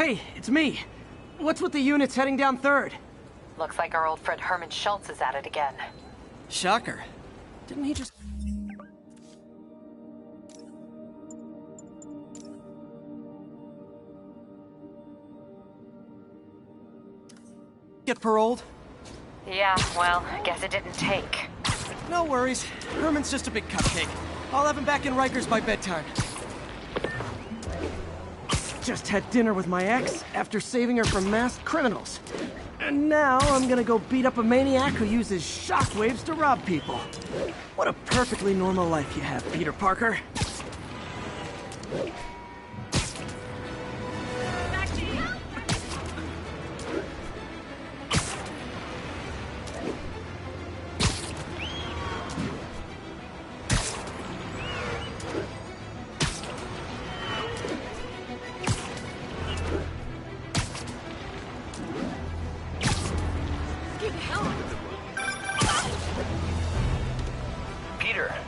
Hey, it's me. What's with the units heading down 3rd? Looks like our old friend Herman Schultz is at it again. Shocker. Didn't he just... get paroled? Yeah, well, I guess it didn't take. No worries. Herman's just a big cupcake. I'll have him back in Rikers by bedtime. Just had dinner with my ex after saving her from masked criminals. And now I'm gonna go beat up a maniac who uses shockwaves to rob people. What a perfectly normal life you have, Peter Parker.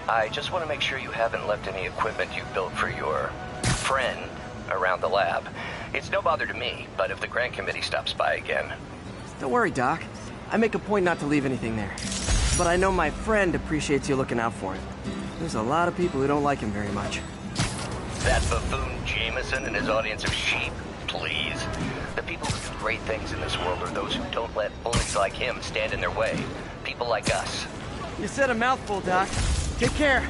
I just want to make sure you haven't left any equipment you built for your friend around the lab. It's no bother to me, but if the grant committee stops by again... Don't worry, Doc. I make a point not to leave anything there. But I know my friend appreciates you looking out for him. There's a lot of people who don't like him very much. That buffoon Jameson and his audience of sheep? Please. The people who do great things in this world are those who don't let bullies like him stand in their way. People like us. You said a mouthful, Doc. Take care.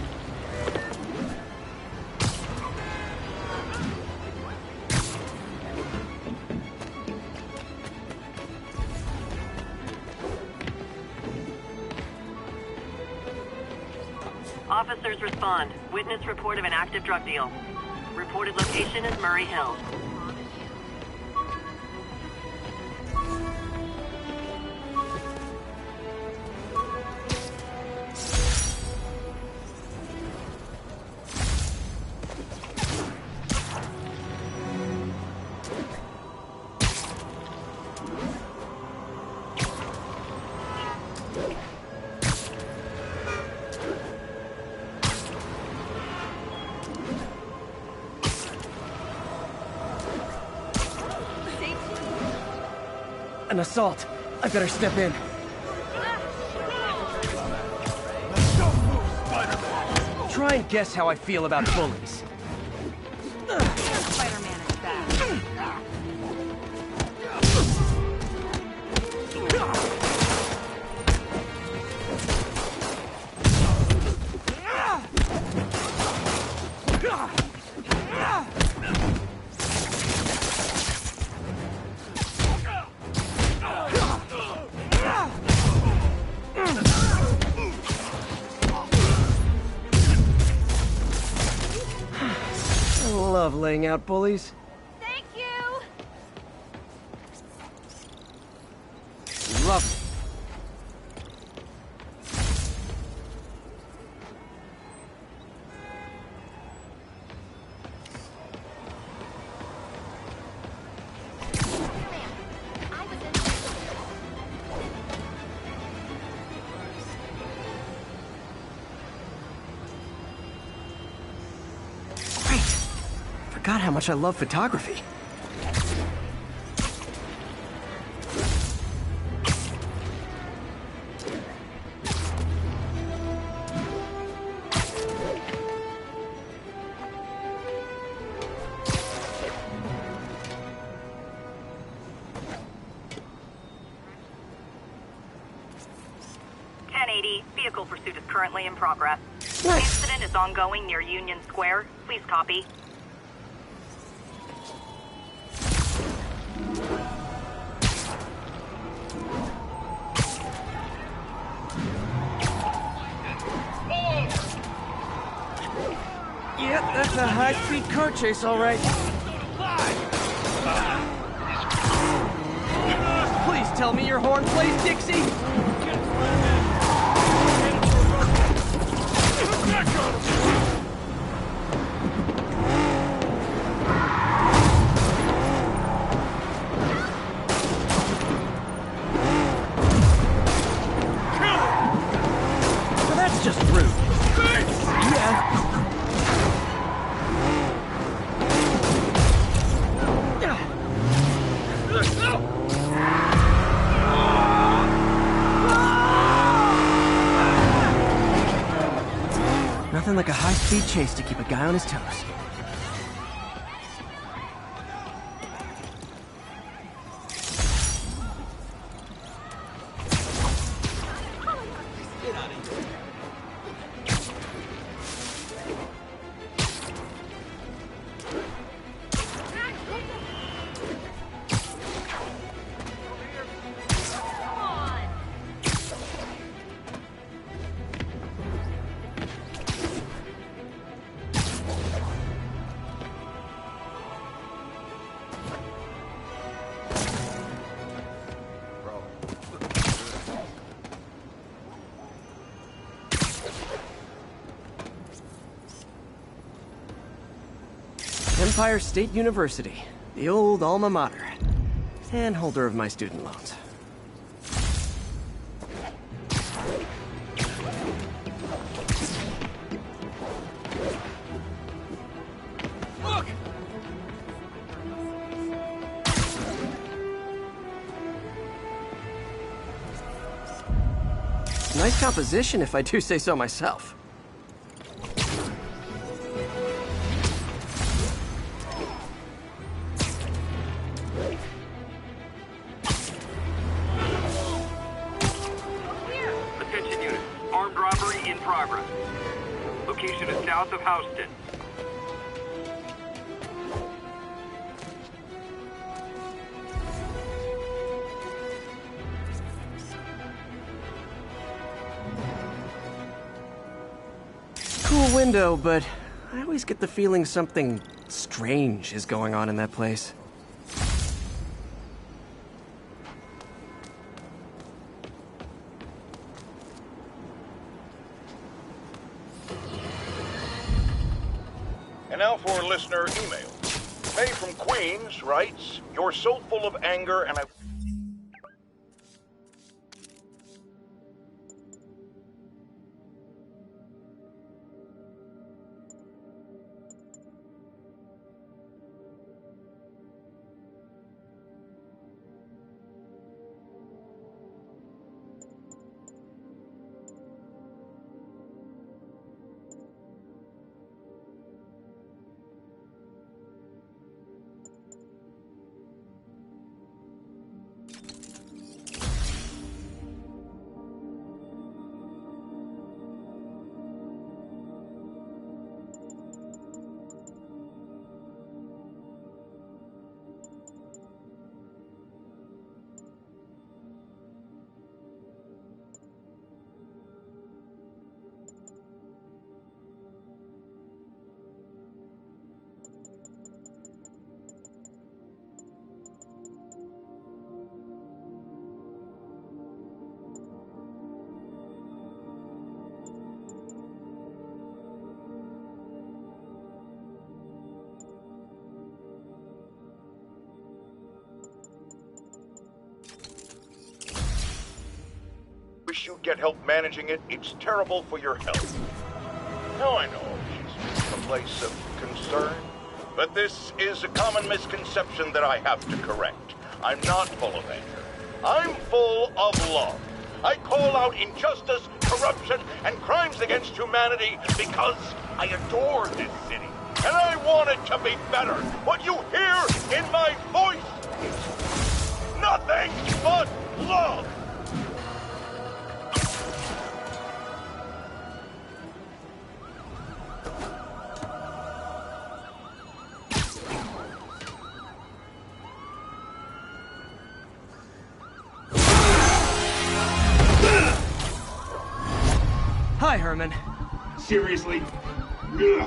Officers respond. Witness report of an active drug deal. Reported location is Murray Hill. An assault. I better step in. Try and guess how I feel about bullies. Spider-Man is back. I love laying out bullies. Thank you! Love it. Forgot how much I love photography. Vehicle pursuit is currently in progress. Nice. Incident is ongoing near Union Square. Please copy. Yep, that's a high-speed car chase, all right. Please tell me your horn plays Dixie. Well, that's just rude. Yeah. high-speed chase to keep a guy on his toes. Empire State University, the old alma mater, and holder of my student loans. Look! Nice composition, if I do say so myself. Location is south of Houston. Cool window, but I always get the feeling something strange is going on in that place. And now for a listener email. May from Queens writes, "You're so full of anger and I..." Wish you'd get help managing it. It's terrible for your health. Now I know it's a place of concern, but this is a common misconception that I have to correct. I'm not full of anger. I'm full of love. I call out injustice, corruption, and crimes against humanity because I adore this city. And I want it to be better. What you hear in my voice is nothing but love. Hi, Herman. Seriously? Give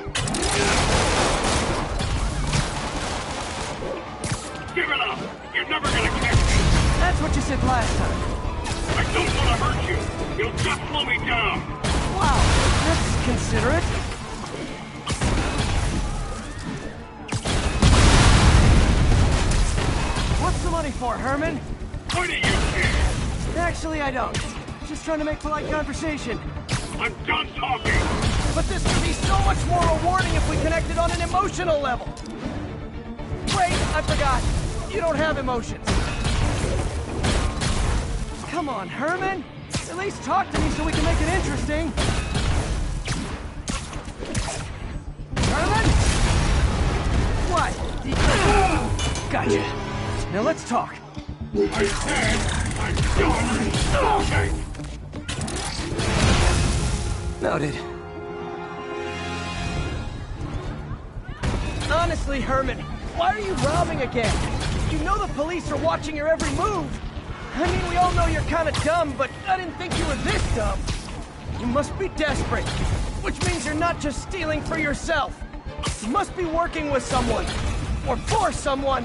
it up! You're never gonna catch me! That's what you said last time. I don't want to hurt you! You'll just slow me down! Wow, that's considerate. What's the money for, Herman? Why do you care? Actually, I don't. Just trying to make polite conversation. I'm done talking! But this would be so much more rewarding if we connected on an emotional level. Wait, I forgot. You don't have emotions. Come on, Herman. At least talk to me so we can make it interesting. What? Gotcha. Now let's talk. I said I'm done talking! Noted. Honestly, Herman, why are you robbing again? You know the police are watching your every move. I mean, we all know you're kind of dumb, but I didn't think you were this dumb. You must be desperate, which means you're not just stealing for yourself. You must be working with someone, or for someone.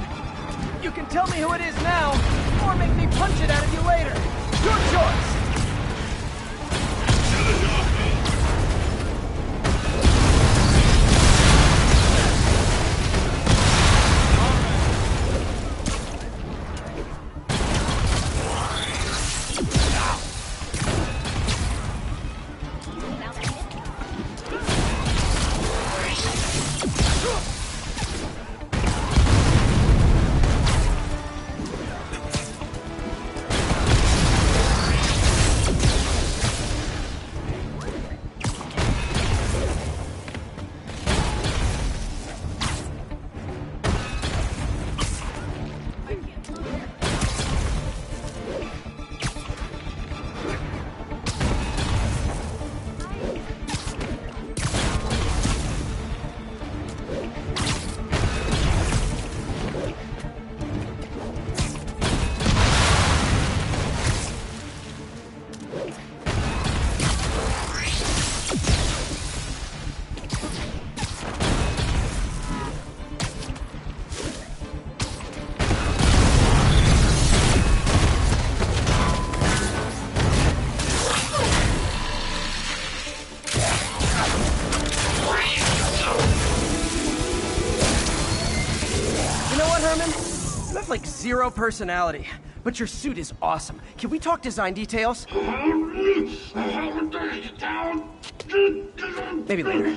You can tell me who it is now, or make me punch it out of you later. Your choice. Like zero personality, but your suit is awesome. Can we talk design details? Maybe later.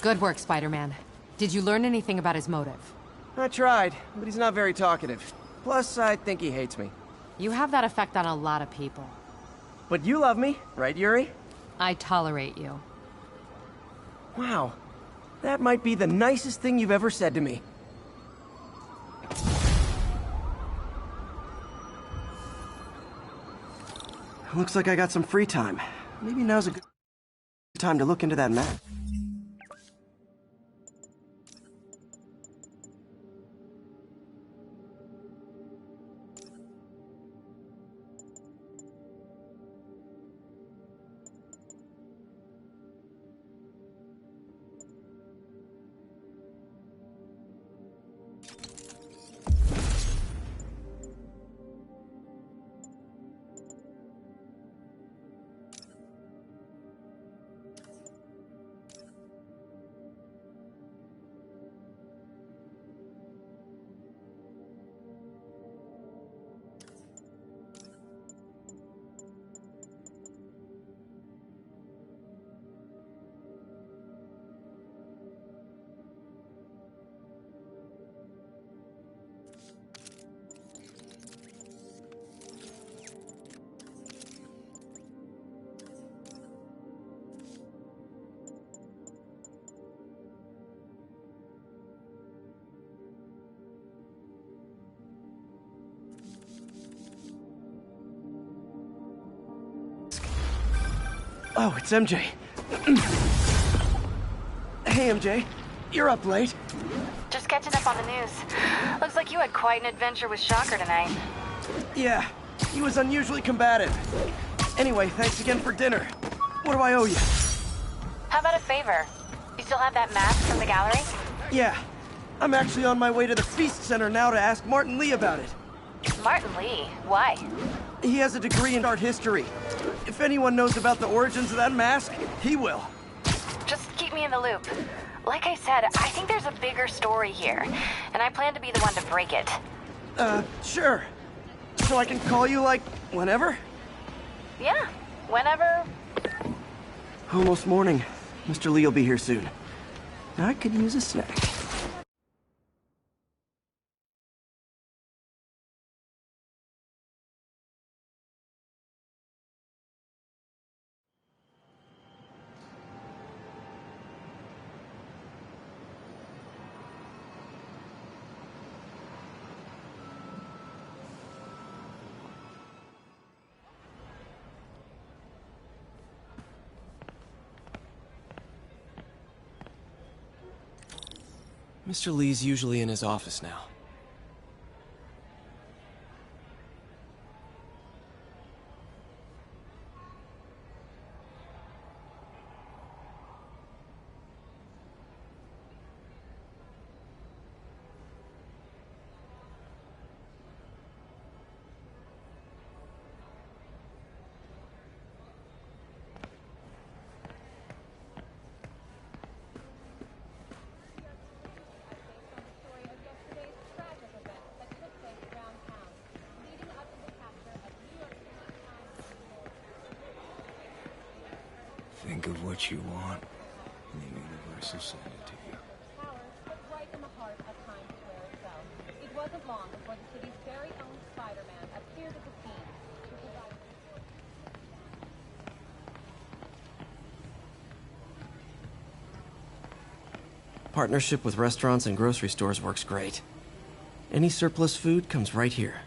Good work, Spider-Man. Did you learn anything about his motive? I tried, but he's not very talkative. Plus, I think he hates me. You have that effect on a lot of people. But you love me, right, Yuri? I tolerate you. Wow. That might be the nicest thing you've ever said to me. Looks like I got some free time. Maybe now's a good time to look into that map. Oh, it's MJ. Hey, MJ. You're up late. Just catching up on the news. Looks like you had quite an adventure with Shocker tonight. Yeah, he was unusually combative. Anyway, thanks again for dinner. What do I owe you? How about a favor? You still have that mask from the gallery? Yeah. I'm actually on my way to the Feast Center now to ask Martin Lee about it. Martin Lee? Why? He has a degree in art history. If anyone knows about the origins of that mask, he will. Just keep me in the loop. Like I said, I think there's a bigger story here, and I plan to be the one to break it. Sure. So I can call you, like, whenever? Yeah, whenever. Almost morning. Mr. Lee will be here soon. I could use a snack. Mr. Lee's usually in his office now. Think of what you want, and the universe will send it to you. Towers was right in the heart of Times Square itself. It wasn't long before the city's very own Spider-Man appeared at the scene to provide... Partnership with restaurants and grocery stores works great. Any surplus food comes right here.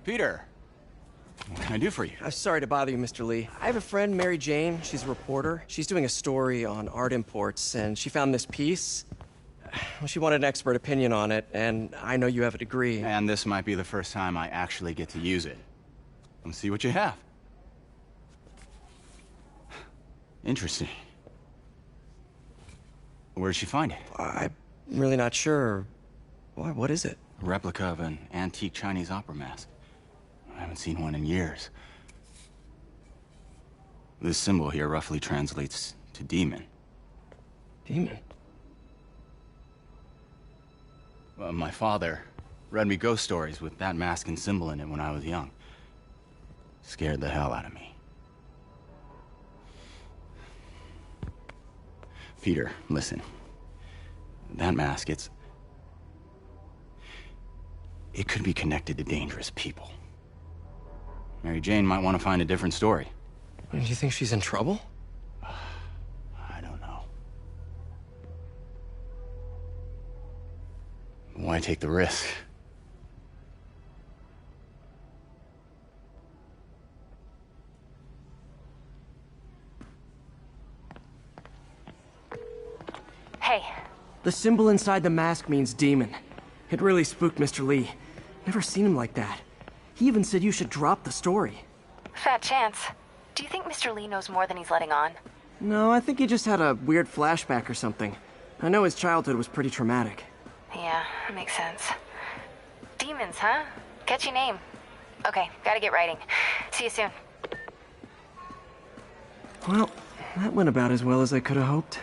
Peter, what can I do for you? Sorry to bother you, Mr. Lee. I have a friend, Mary Jane. She's a reporter. She's doing a story on art imports, and she found this piece. Well, she wanted an expert opinion on it, and I know you have a degree. And this might be the first time I actually get to use it. Let's see what you have. Interesting. Where'd she find it? I'm really not sure. What is it? A replica of an antique Chinese opera mask. I haven't seen one in years. This symbol here roughly translates to demon. Demon? Well, my father read me ghost stories with that mask and symbol in it when I was young. Scared the hell out of me. Peter, listen. That mask, it could be connected to dangerous people. Mary Jane might want to find a different story. Do you think she's in trouble? I don't know. Why take the risk? Hey. The symbol inside the mask means demon. It really spooked Mr. Lee. Never seen him like that. He even said you should drop the story. Fat chance. Do you think Mr. Lee knows more than he's letting on? No, I think he just had a weird flashback or something. I know his childhood was pretty traumatic. Yeah, makes sense. Demons, huh? Catchy name. Okay, gotta get writing. See you soon. Well, that went about as well as I could have hoped.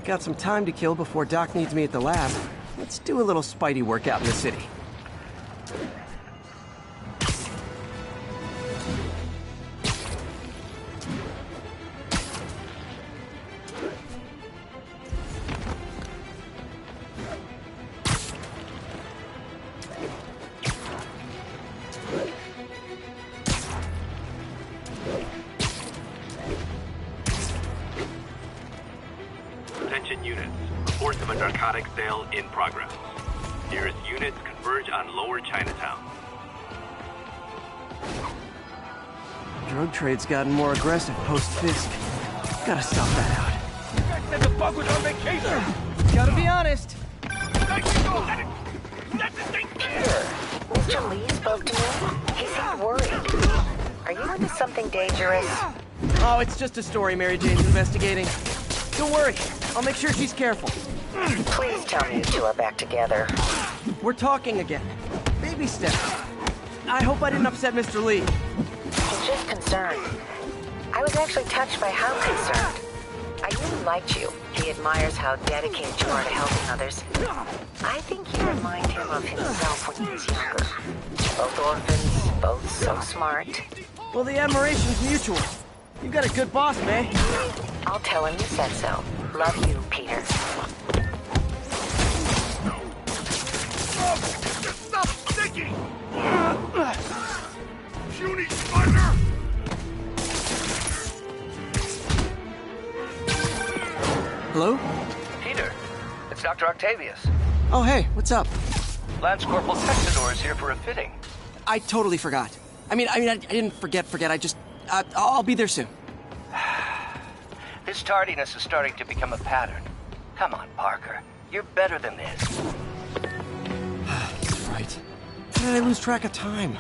Got some time to kill before Doc needs me at the lab. Let's do a little Spidey workout in the city. Attention units. Reports of a narcotic sale in progress. Nearest units converge on Lower Chinatown. Drug trade's gotten more aggressive post-Fisk. Gotta stop that out. You guys said the bug was on vacation! Gotta be honest. Peter, Mr. Lee spoke to me. He seemed worried. Are you into something dangerous? Oh, it's just a story Mary Jane's investigating. Don't worry, I'll make sure she's careful. Please tell me you two are back together. We're talking again. Baby steps. I hope I didn't upset Mr. Lee. He's just concerned. I was actually touched by how concerned. I really liked you. He admires how dedicated you are to helping others. I think you remind him of himself when he was younger. Both orphans, both so smart. Well, the admiration's mutual. You got a good boss, May. I'll tell him you said so. Love you, Peter. Stop sticking! Puny spider! Hello? Peter, it's Dr. Octavius. Oh, hey, what's up? Lance Corporal Texador is here for a fitting. I totally forgot. I didn't forget. I'll be there soon. This tardiness is starting to become a pattern. Come on, Parker. You're better than this. Right. How did I lose track of time?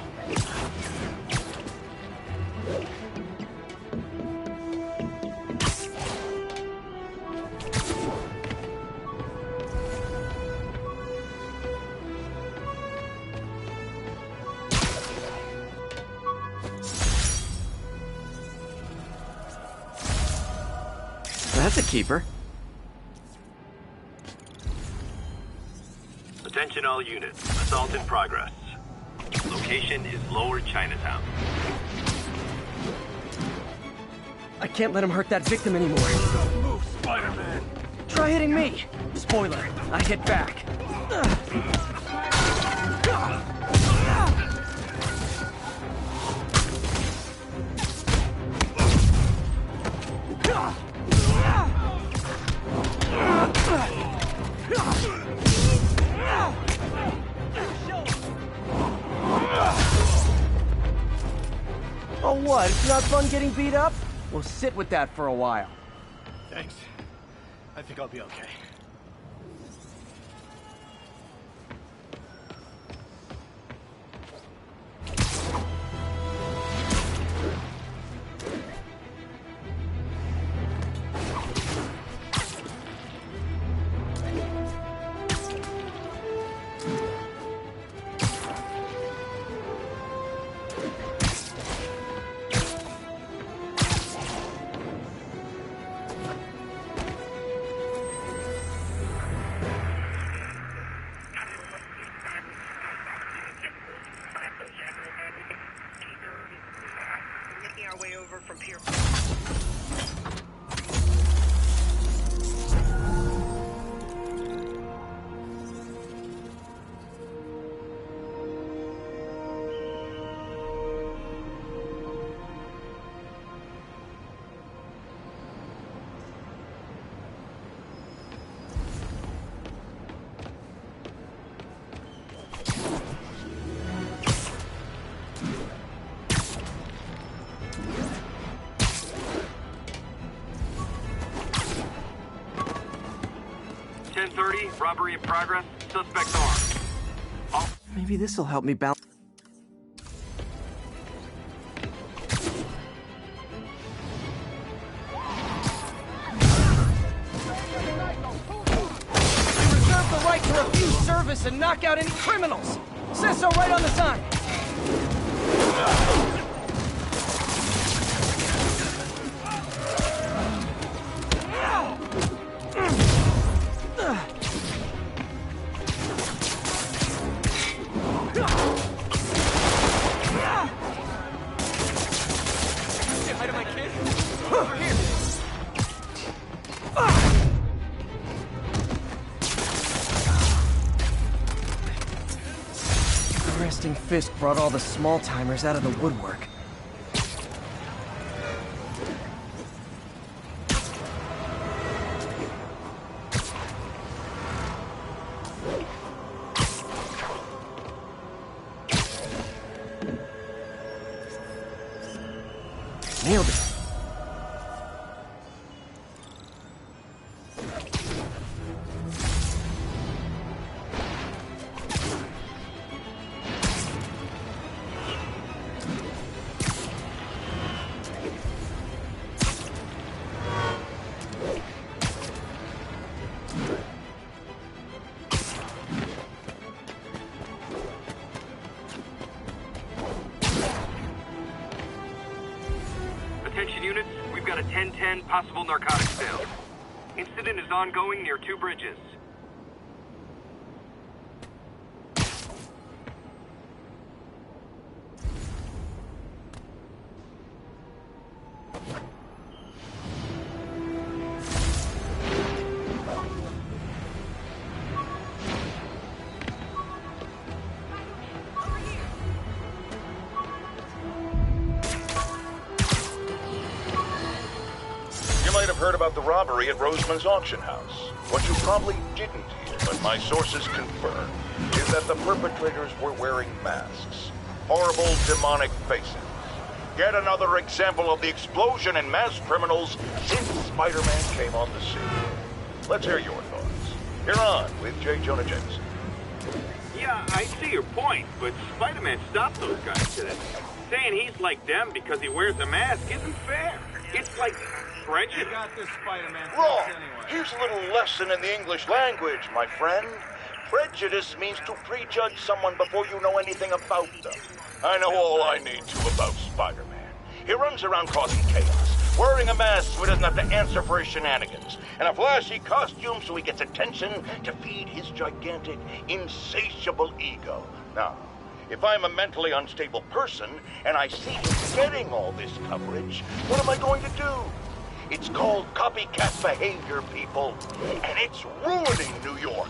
That's a keeper. Attention all units. Assault in progress. Location is Lower Chinatown. I can't let him hurt that victim anymore. Move, Spider-Man! Try hitting me. Spoiler, I hit back. Oh, what? It's not fun getting beat up? Well, sit with that for a while. Thanks. I think I'll be okay. Robbery in progress. Suspect armed. Maybe this'll help me balance. You reserve the right to refuse service and knock out any criminals. Says so right on the sign. Resting fist brought all the small-timers out of the woodwork. Nailed it. Attention units, we've got a 10-10 possible narcotics sale. Incident is ongoing near 2 bridges. Heard about the robbery at Roseman's auction house. What you probably didn't hear, but my sources confirm, is that the perpetrators were wearing masks. Horrible, demonic faces. Yet another example of the explosion in mass criminals since Spider-Man came on the scene. Let's hear your thoughts. You're on with J. Jonah Jameson. Yeah, I see your point, but Spider-Man stopped those guys today. Saying he's like them because he wears a mask isn't fair. It's like prejudice. You got this, Spider-Man. Wrong. Here's a little lesson in the English language, my friend. Prejudice means to prejudge someone before you know anything about them. I know all I need to about Spider-Man. He runs around causing chaos, wearing a mask so he doesn't have to answer for his shenanigans, and a flashy costume so he gets attention to feed his gigantic, insatiable ego. Now, if I'm a mentally unstable person and I see him getting all this coverage, what am I going to do? It's called copycat behavior, people, and it's ruining New York.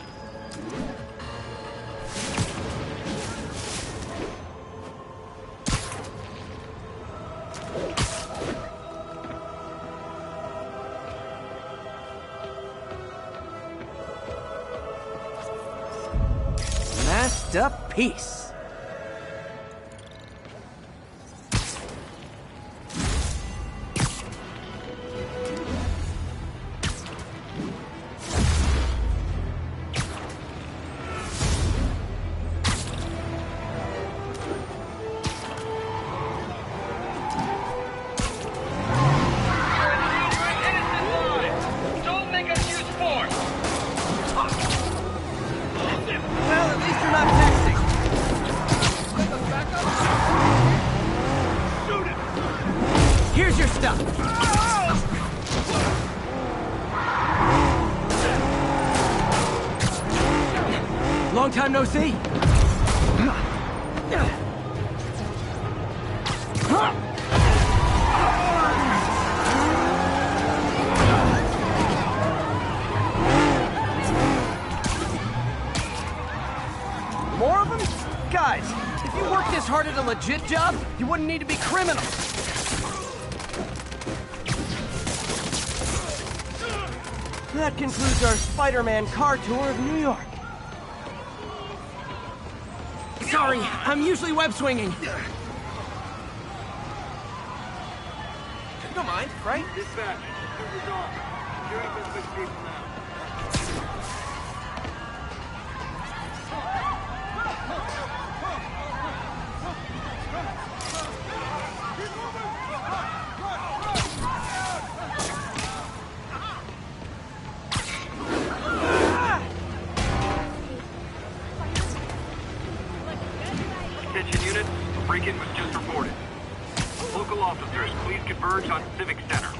Masked up peace. Long time no see. More of them? Guys, if you worked this hard at a legit job, you wouldn't need to be criminals. That concludes our Spider-Man car tour of New York. Sorry, I'm usually web swinging. Don't mind, right? Dispatch, shoot your dog. Security business escapes now. Attention units, a break-in was just reported. Local officers, please converge on Civic Center.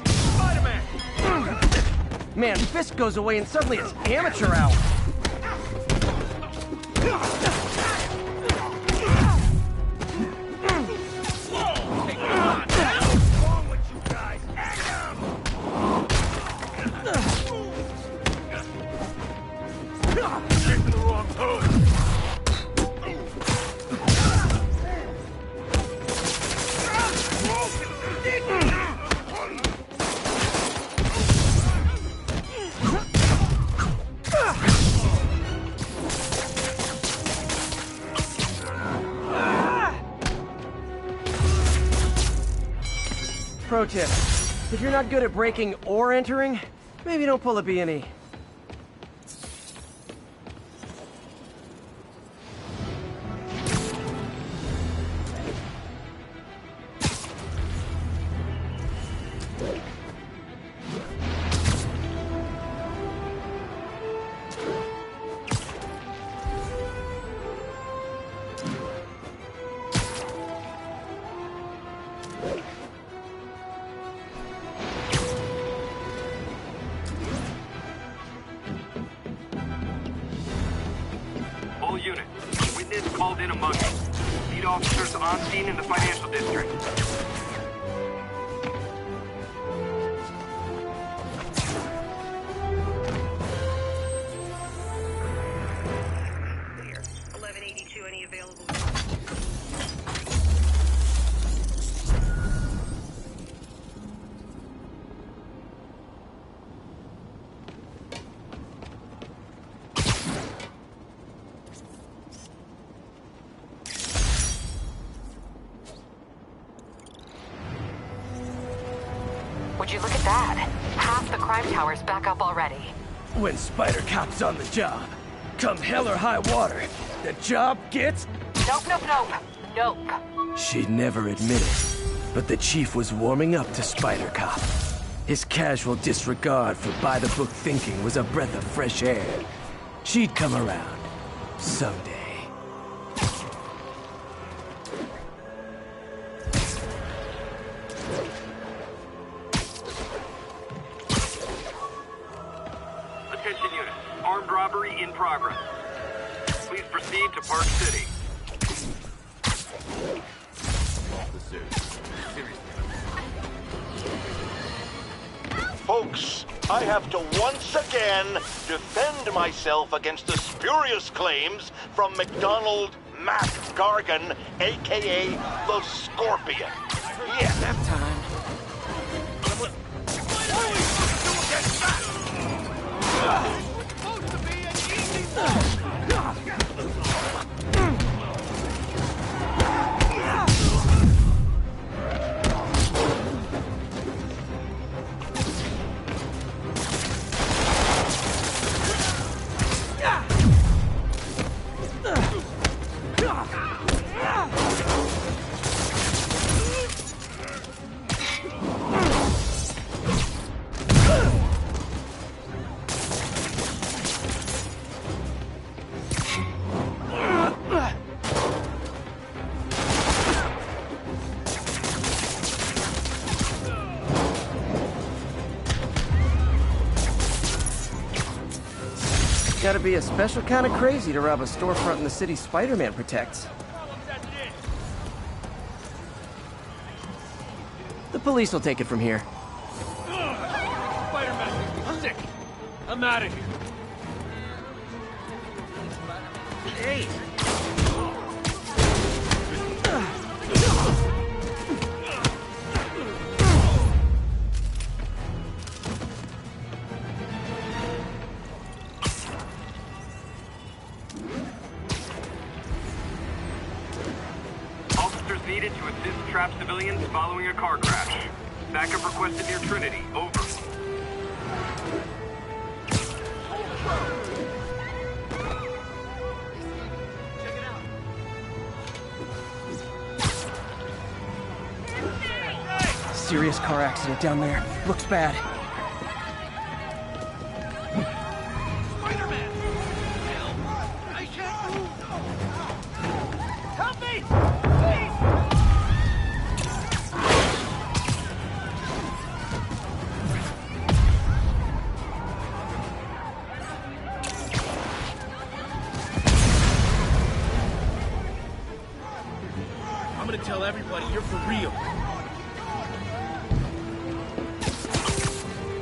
Spider-Man! Man, Fisk goes away and suddenly it's amateur hour. Pro tip, if you're not good at breaking or entering, maybe don't pull a B&E. units called in a mugging. Need officers on scene in the financial district. Here, 1182, any available? Would you look at that? Half the crime tower's back up already. When Spider Cop's on the job, come hell or high water, the job gets... Nope, nope, nope. Nope. She'd never admit it, but the chief was warming up to Spider Cop. His casual disregard for by-the-book thinking was a breath of fresh air. She'd come around. Someday. Attention units. Armed robbery in progress. Please proceed to Park City. Folks, I have to once again defend myself against the spurious claims from McDonald Mac Gargan, a.k.a. the Scorpion. Yeah. Nap time. Gotta be a special kind of crazy to rob a storefront in the city Spider-Man protects. The police will take it from here. Spider-Man makes me sick. I'm out of here. Hey! Officers needed to assist trapped civilians following a car crash. Backup requested near Trinity. Over. Serious car accident down there. Looks bad. Spider-Man! I can't move! Help me! I'm gonna tell everybody you're for real.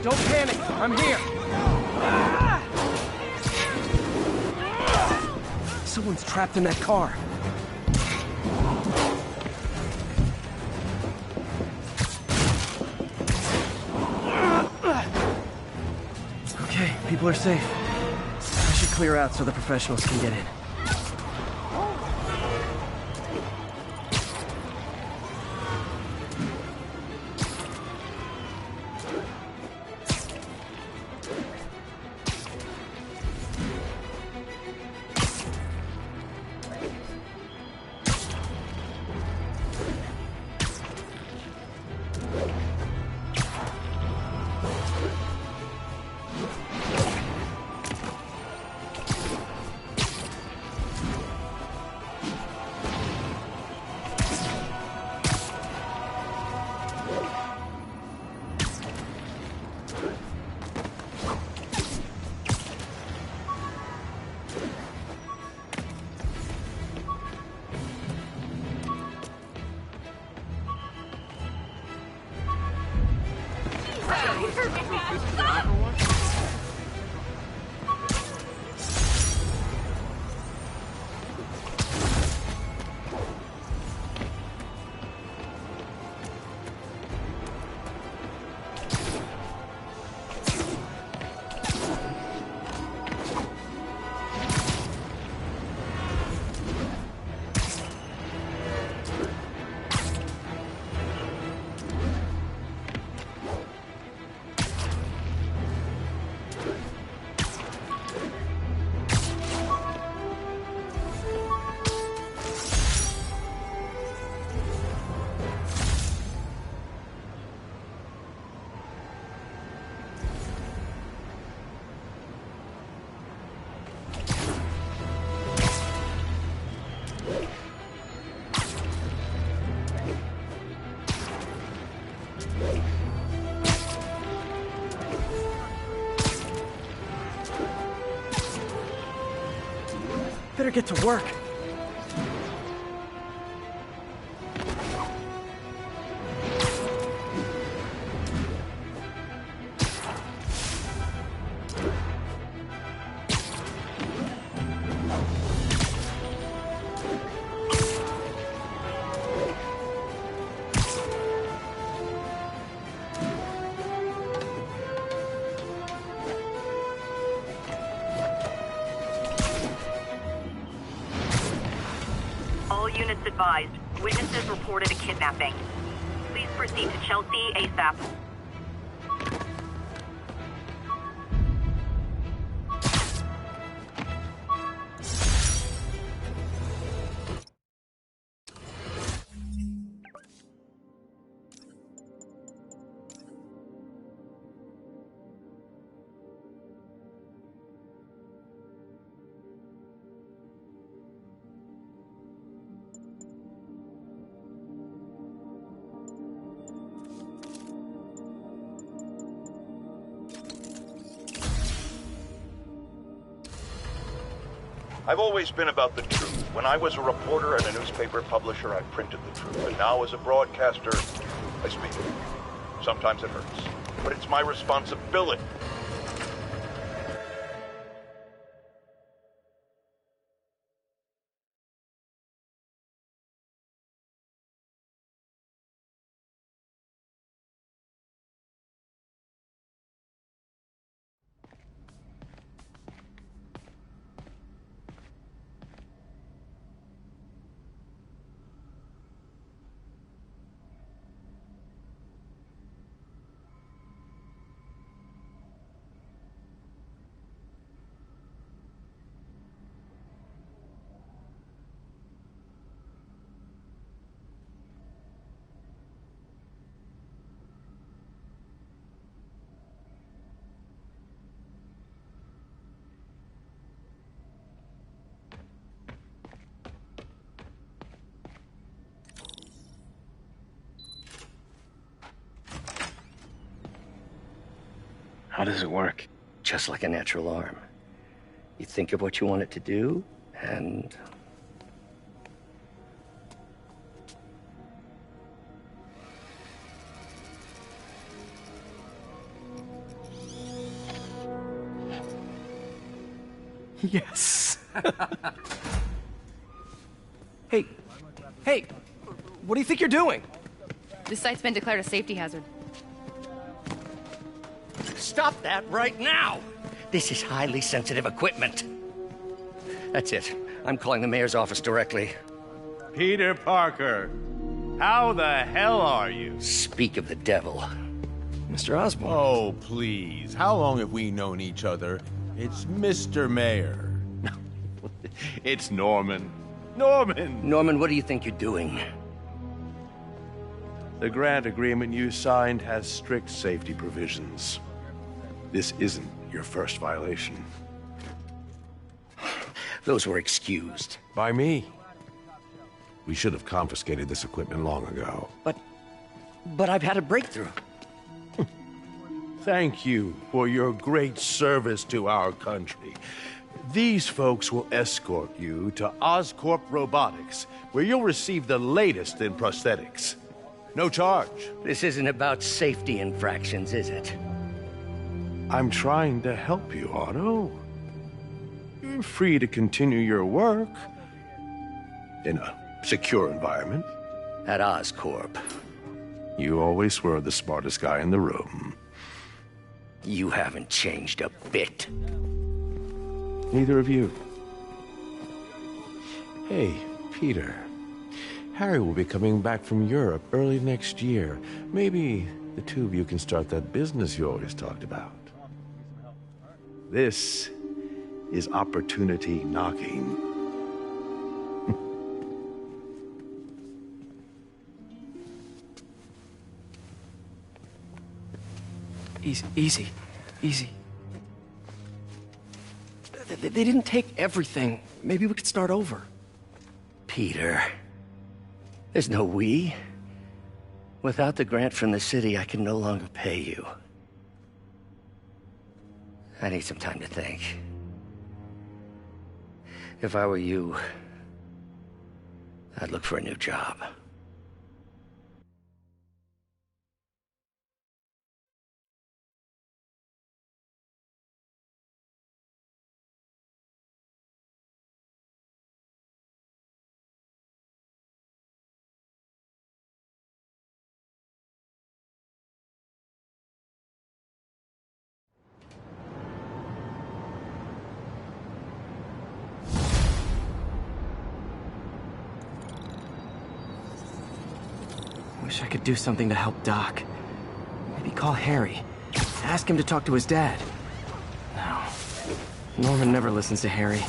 Don't panic. I'm here. Someone's trapped in that car. Okay, people are safe. I should clear out so the professionals can get in. Better get to work. All units advised. Witnesses reported a kidnapping. Please proceed to Chelsea ASAP. I've always been about the truth. When I was a reporter at a newspaper publisher, I printed the truth. And now as a broadcaster, I speak it. Sometimes it hurts, but it's my responsibility. How does it work? Just like a natural arm. You think of what you want it to do, and... Yes. Hey, what do you think you're doing? This site's been declared a safety hazard. Stop that right now! This is highly sensitive equipment. That's it. I'm calling the mayor's office directly. Peter Parker, how the hell are you? Speak of the devil. Mr. Osborn. Oh, please. How long have we known each other? It's Mr. Mayor. It's Norman. Norman, what do you think you're doing? The grant agreement you signed has strict safety provisions. This isn't your first violation. Those were excused. By me. We should have confiscated this equipment long ago. But I've had a breakthrough. Thank you for your great service to our country. These folks will escort you to Oscorp Robotics, where you'll receive the latest in prosthetics. No charge. This isn't about safety infractions, is it? I'm trying to help you, Otto. You're free to continue your work in a secure environment. At Oscorp. You always were the smartest guy in the room. You haven't changed a bit. Neither of you. Hey, Peter. Harry will be coming back from Europe early next year. Maybe the two of you can start that business you always talked about. This is opportunity knocking. Easy. They didn't take everything. Maybe we could start over. Peter, there's no we. Without the grant from the city, I can no longer pay you. I need some time to think. If I were you, I'd look for a new job. Wish I could do something to help Doc. Maybe call Harry. Ask him to talk to his dad. No. Norman never listens to Harry.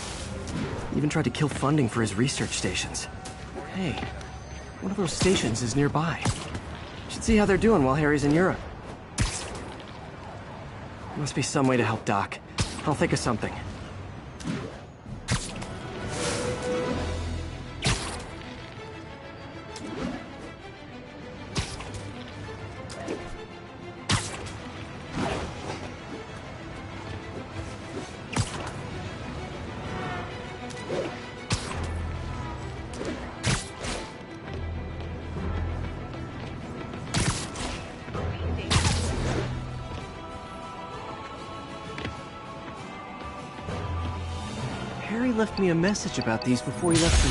Even tried to kill funding for his research stations. Hey, one of those stations is nearby. Should see how they're doing while Harry's in Europe. Must be some way to help Doc. I'll think of something. Harry left me a message about these before he left for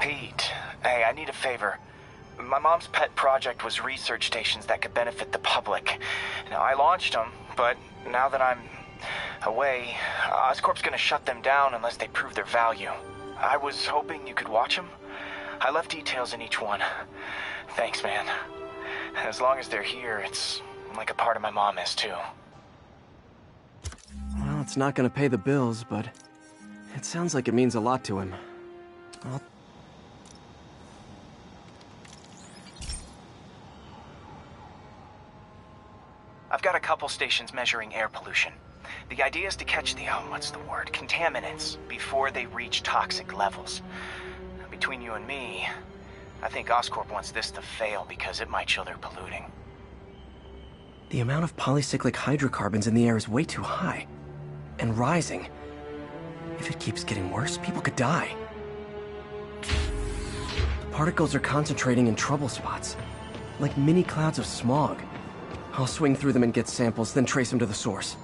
you. Pete, hey, I need a favor. My mom's pet project was research stations that could benefit the public. Now, I launched them, but now that I'm away, Oscorp's gonna shut them down unless they prove their value. I was hoping you could watch them. I left details in each one. Thanks, man. As long as they're here, it's like a part of my mom is, too. Well, it's not gonna pay the bills, but it sounds like it means a lot to him. I've got a couple stations measuring air pollution. The idea is to catch the, contaminants before they reach toxic levels. Between you and me, I think Oscorp wants this to fail because it might show they're polluting. The amount of polycyclic hydrocarbons in the air is way too high. And rising. If it keeps getting worse, people could die. The particles are concentrating in trouble spots, like mini clouds of smog. I'll swing through them and get samples, then trace them to the source.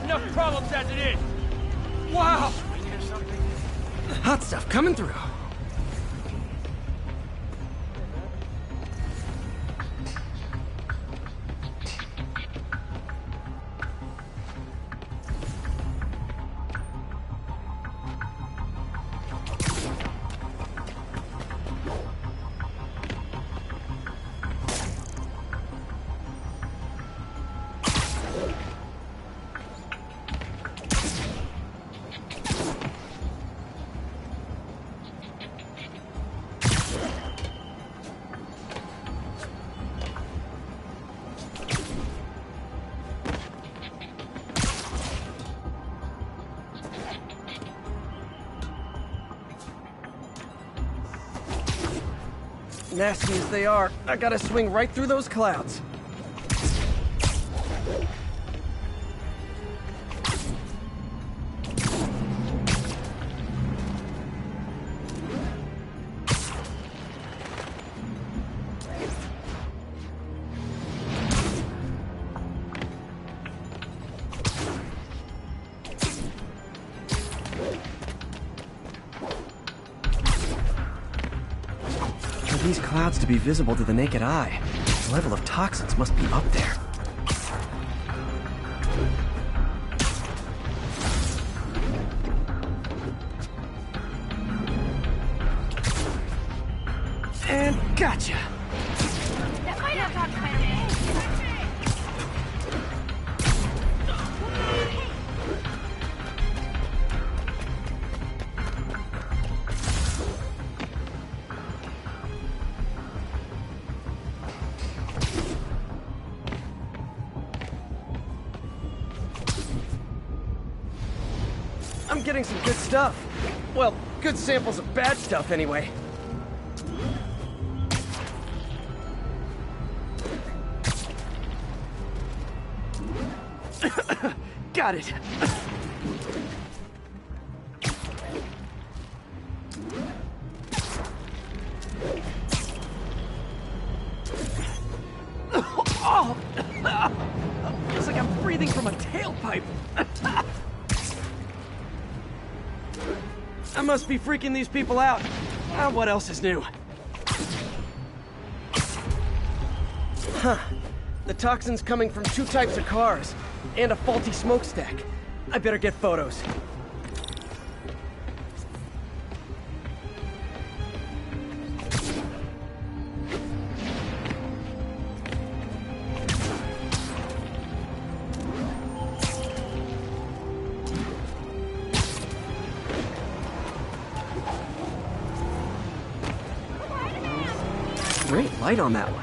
Enough problems as it is. Wow. Hot stuff coming through. Nasty as they are, I gotta swing right through those clouds. these clouds to be visible to the naked eye, the level of toxins must be up there. And gotcha! I'm getting some good stuff. Well, good samples of bad stuff anyway. Got it. Oh! Feels like I'm breathing from a tailpipe. I must be freaking these people out. What else is new? Huh. The toxin's coming from 2 types of cars, and a faulty smokestack. I better get photos. Great light on that one.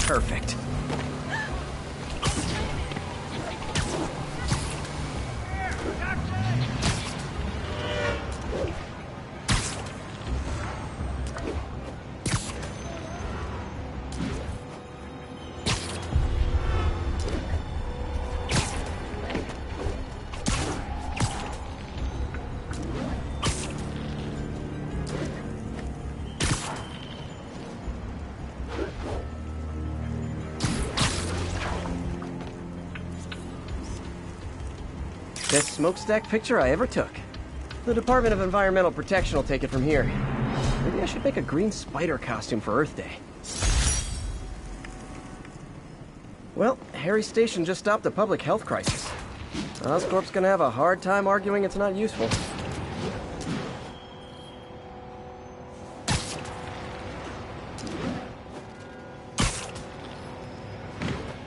Perfect. Best smokestack picture I ever took. The Department of Environmental Protection will take it from here. Maybe I should make a green spider costume for Earth Day. Well, Harry's station just stopped a public health crisis. Oscorp's gonna have a hard time arguing it's not useful.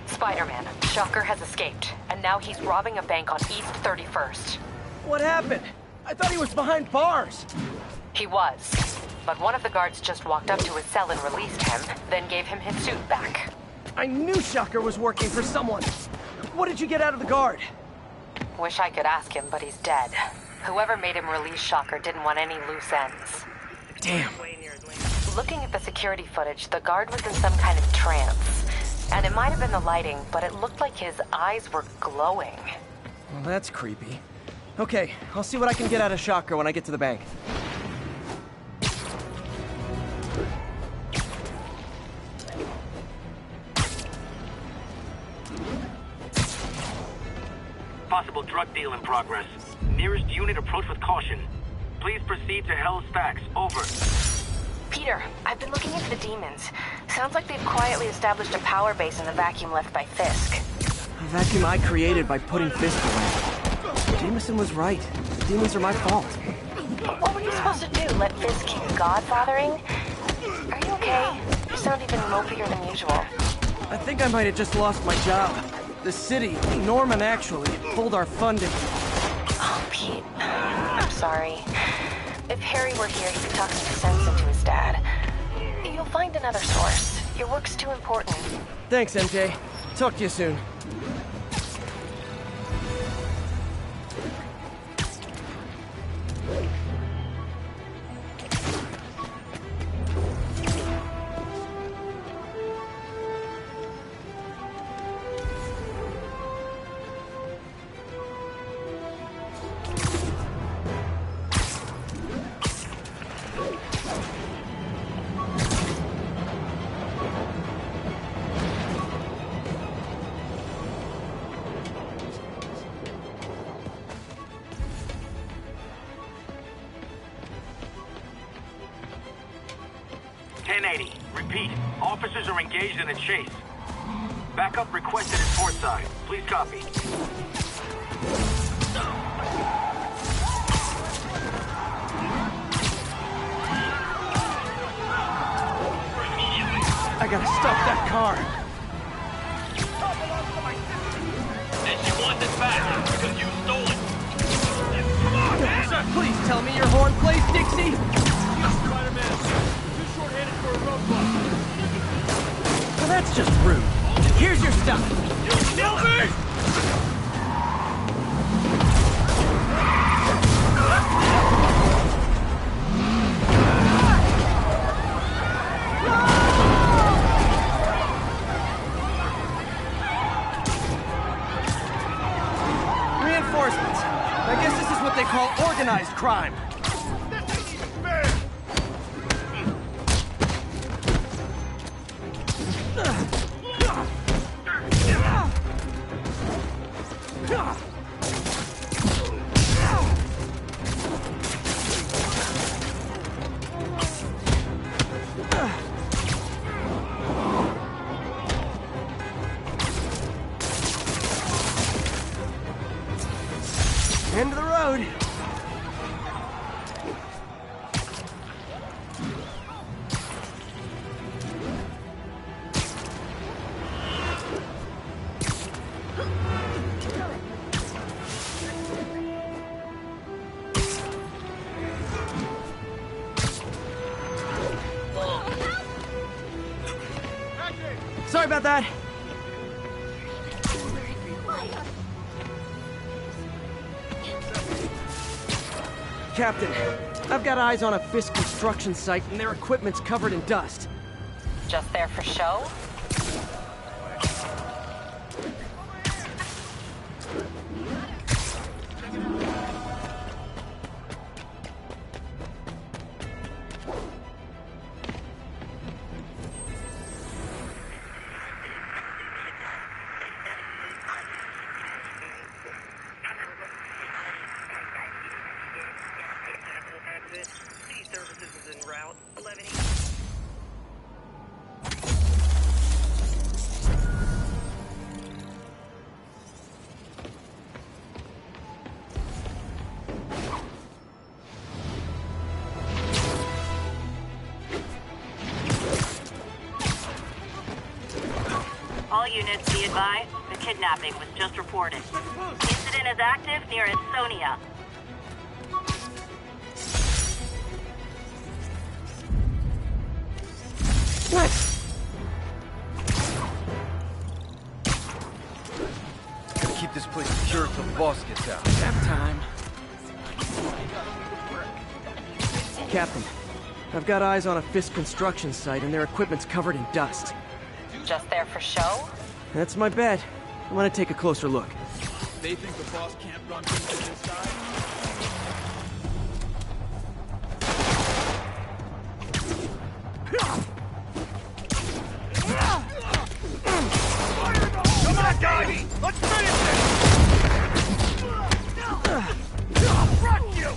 Spider-Man, Shocker has escaped, and now he's robbing a bank on East 31st. What happened? I thought he was behind bars. He was, but one of the guards just walked up to his cell and released him, then gave him his suit back. I knew Shocker was working for someone. What did you get out of the guard? Wish I could ask him, but he's dead. Whoever made him release Shocker didn't want any loose ends. Damn. Looking at the security footage, the guard was in some kind of trance. And it might have been the lighting, but it looked like his eyes were glowing. Well, that's creepy. Okay, I'll see what I can get out of Shocker when I get to the bank. Possible drug deal in progress. Nearest unit approach with caution. Please proceed to Hell's Stacks. Over. Peter, I've been looking into the demons. Sounds like they've quietly established a power base in the vacuum left by Fisk. A vacuum I created by putting Fisk away. Jameson was right. Demons are my fault. What were you supposed to do? Let Fisk keep godfathering? Are you okay? You sound even mopier than usual. I think I might have just lost my job. The city, Norman actually, pulled our funding. Oh, Pete. I'm sorry. If Harry were here, he could talk some sense into his dad. You'll find another source. Your work's too important. Thanks, MJ. Talk to you soon. 1080. Repeat. Officers are engaged in a chase. Backup requested at portside. Please copy. I gotta stop that car. And she wants it back because you stole it. Come on, man! Sir, please tell me your horn plays Dixie. Spider-Man, too short-handed for a roadblock. Well, that's just rude. Here's your stuff. You kill me! Reinforcements. I guess this is what they call organized crime. End of the road. Sorry about that. Captain, I've got eyes on a Fisk construction site and their equipment's covered in dust. Just there for show? All units, be advised, the kidnapping was just reported. Incident is active near Estonia. What? Gotta keep this place secure until the boss gets out. Nap time. Captain, I've got eyes on a Fisk construction site and their equipment's covered in dust. Just there for show? That's my bet. I'm gonna take a closer look. They think the boss can't run things inside? Come on, guys! Let's finish this! Rock you!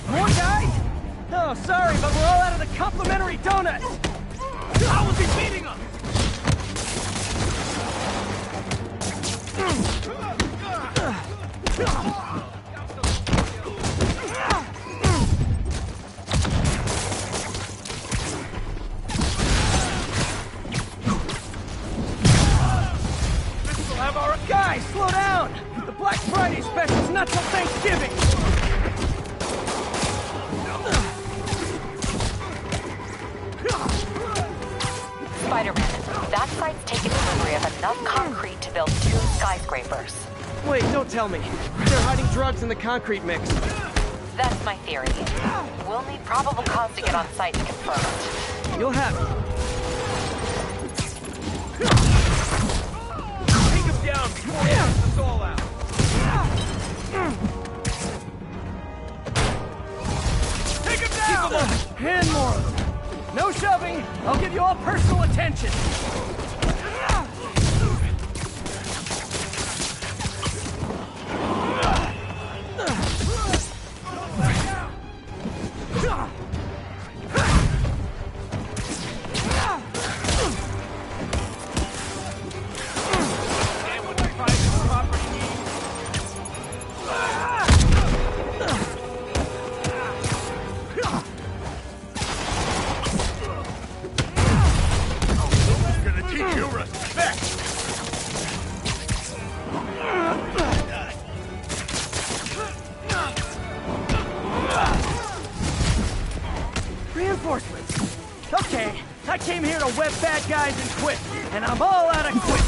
More guys? Oh, sorry, but we're all out of the complimentary donuts! How was he beating us? This'll have our... Guys, slow down! The Black Friday special's not till Thanksgiving! Spider-Man, that site's taken delivery of enough concrete to build 2 skyscrapers. Wait, don't tell me. They're hiding drugs in the concrete mix. That's my theory. We'll need probable cause to get on site to confirm it. You'll have it. Take him down before he knocks us all out. Take him down! Keep him up. And more of them. No shoving. I'll give you all personal attention. Reinforcements. Okay, I came here to web bad guys and quit, and I'm all out of quit.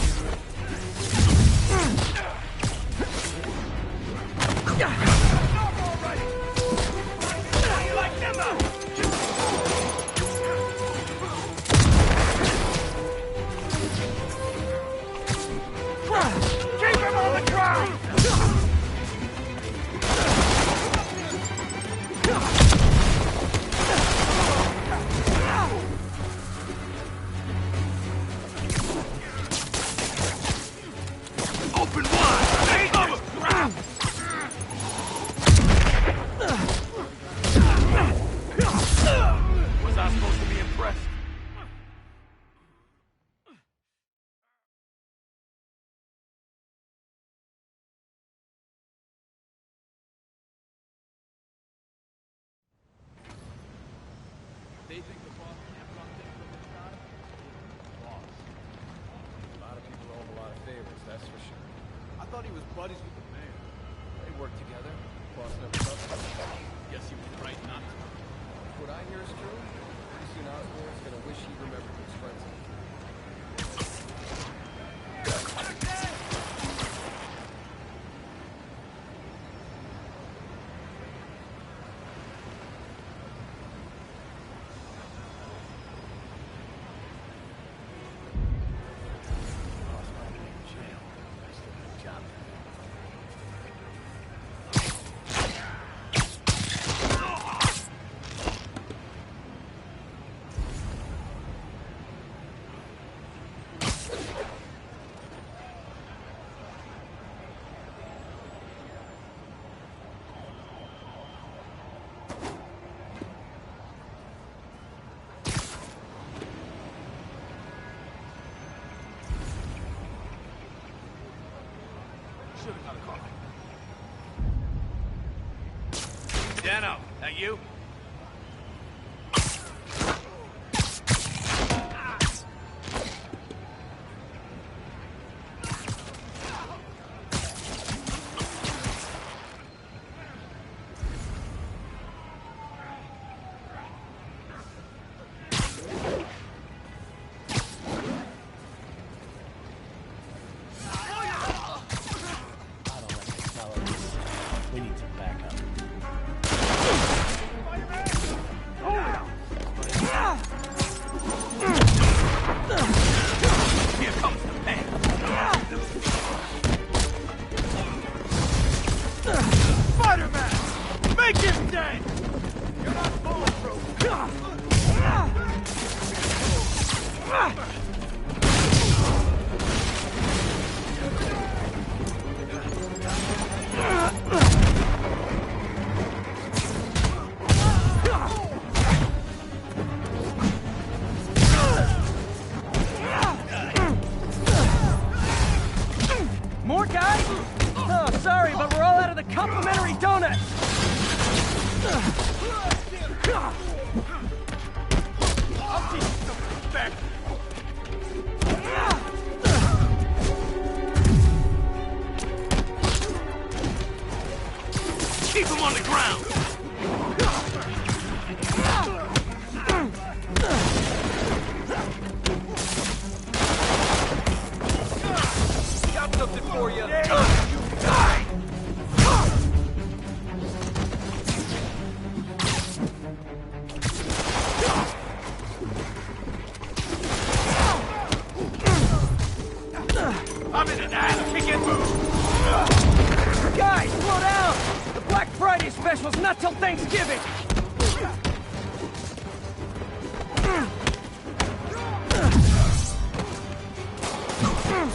Keep him on the ground! Open wide! Take cover! Was I supposed to be impressed? They think the boss can't run things from inside? Boss. A lot of people owe him a lot of favors, that's for sure. I thought he was buddies with the mayor. They worked together. Boss never trusted him. Guess he was right not to. If what I hear is true, pretty soon Osborn's gonna wish he remembered his friends. Should've got a coffee. Dano, that you? I'm in an ass-kicking mood! Guys, slow down! The Black Friday special's not till Thanksgiving!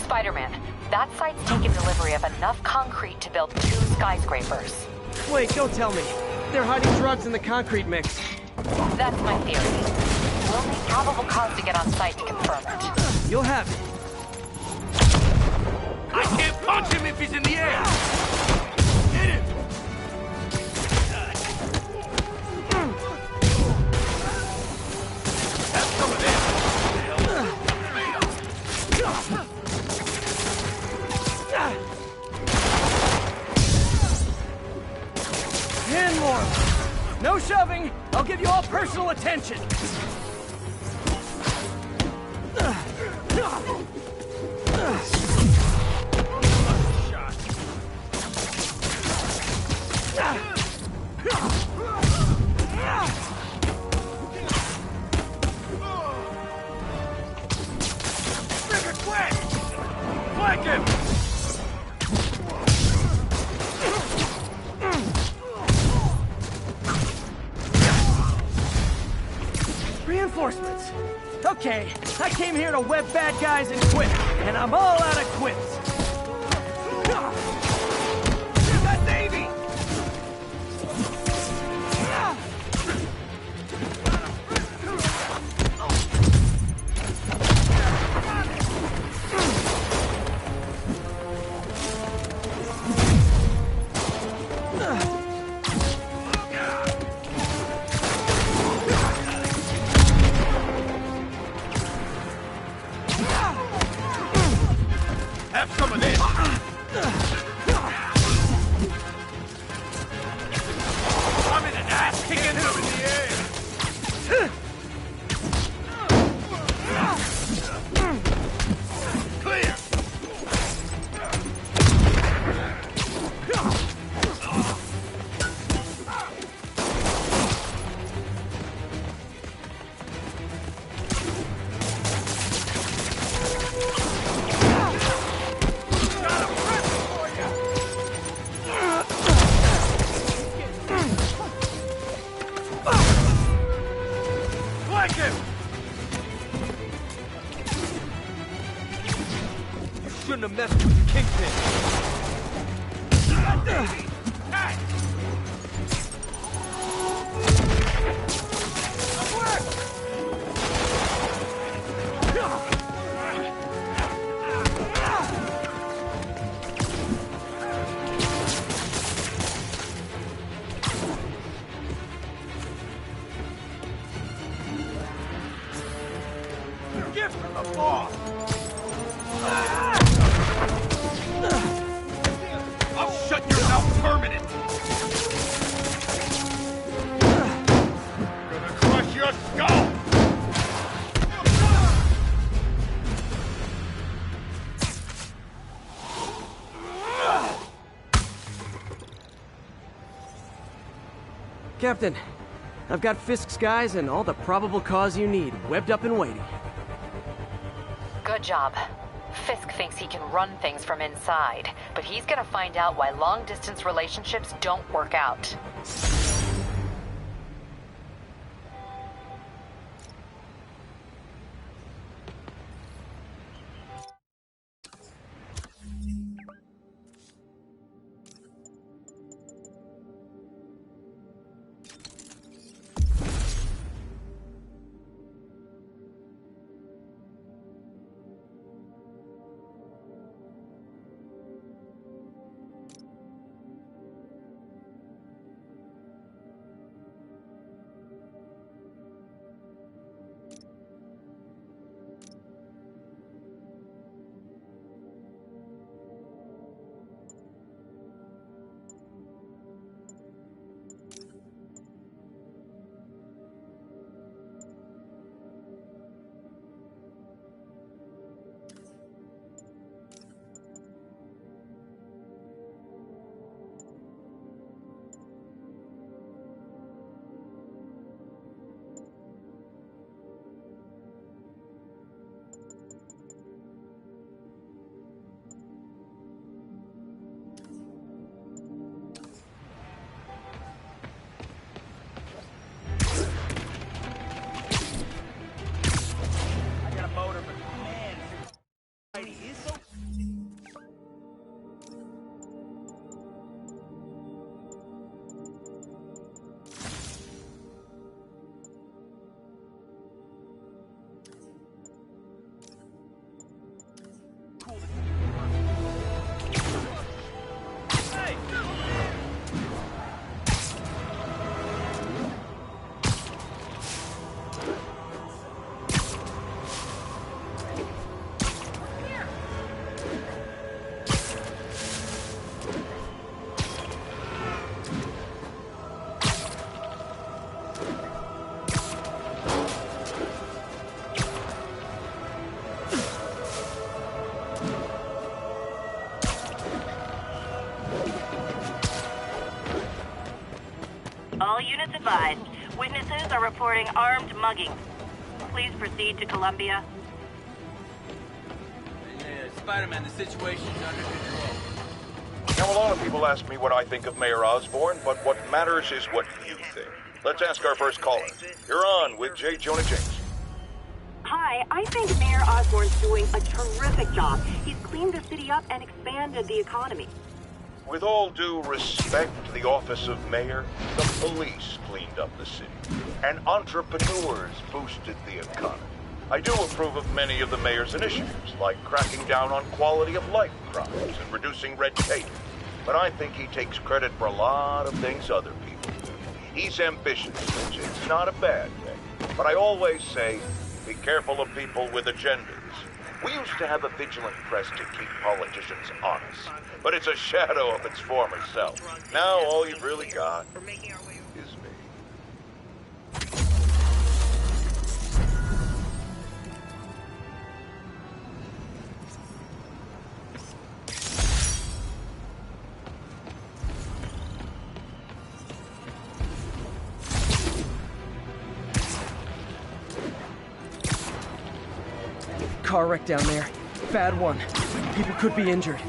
Spider-Man, that site's taken delivery of enough concrete to build 2 skyscrapers. Wait, don't tell me. They're hiding drugs in the concrete mix. That's my theory. We'll need probable cause to get on site to confirm it. You'll have it. I can't punch him if he's in the air! Hit him! Have some of this! And more. No shoving. I'll give you all personal attention. Flank him! Reinforcements. Okay, I came here to web bad guys and quit, and I'm all out of quips. Here's that Navy! Have some of this! I'm in an ass kicking him in the air! Clear! Flank him! You shouldn't have messed with the Kingpin. Hey! Gift from the boss! I'll shut your mouth permanent! Gonna crush your skull! Captain, I've got Fisk's guys and all the probable cause you need, webbed up and waiting. Good job. Fisk thinks he can run things from inside, but he's gonna find out why long-distance relationships don't work out. advised. Witnesses are reporting armed mugging. Please proceed to Columbia. Spider-Man, the situation's under control. Now, a lot of people ask me what I think of Mayor Osborn, but what matters is what you think. Let's ask our first caller. You're on with J. Jonah James. Hi, I think Mayor Osborn's doing a terrific job. He's cleaned the city up and expanded the economy. With all due respect to the office of mayor, the police cleaned up the city, and entrepreneurs boosted the economy. I do approve of many of the mayor's initiatives, like cracking down on quality of life crimes and reducing red tape. But I think he takes credit for a lot of things other people do. He's ambitious, which is not a bad thing. But I always say, be careful of people with agendas. We used to have a vigilant press to keep politicians honest, but it's a shadow of its former self. Now all you've really got is me. Car wreck down there. Bad one. People could be injured.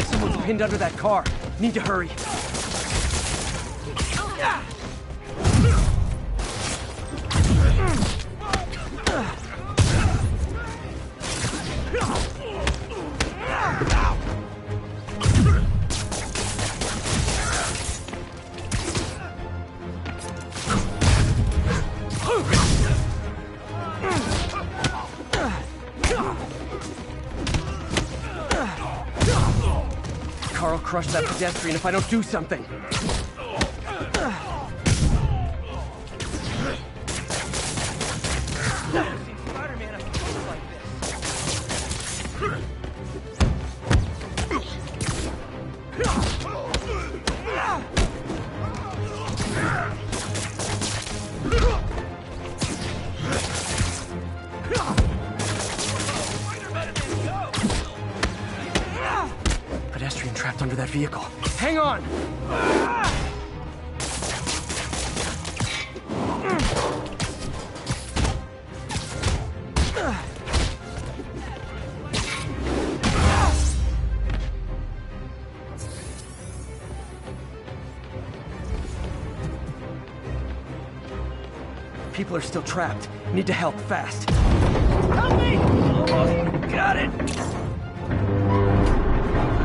Someone's pinned under that car. Need to hurry. Carl crushed that pedestrian if I don't do something. Pedestrian trapped under that vehicle. Hang on! People are still trapped. Need to help fast. Help me! Almost got it!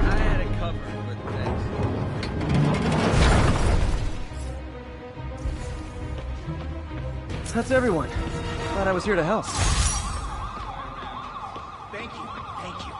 I had it covered, but thanks. That's everyone. Glad I was here to help. Thank you. Thank you.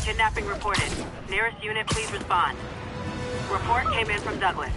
Kidnapping reported. Nearest unit, please respond. Report came in from Douglas.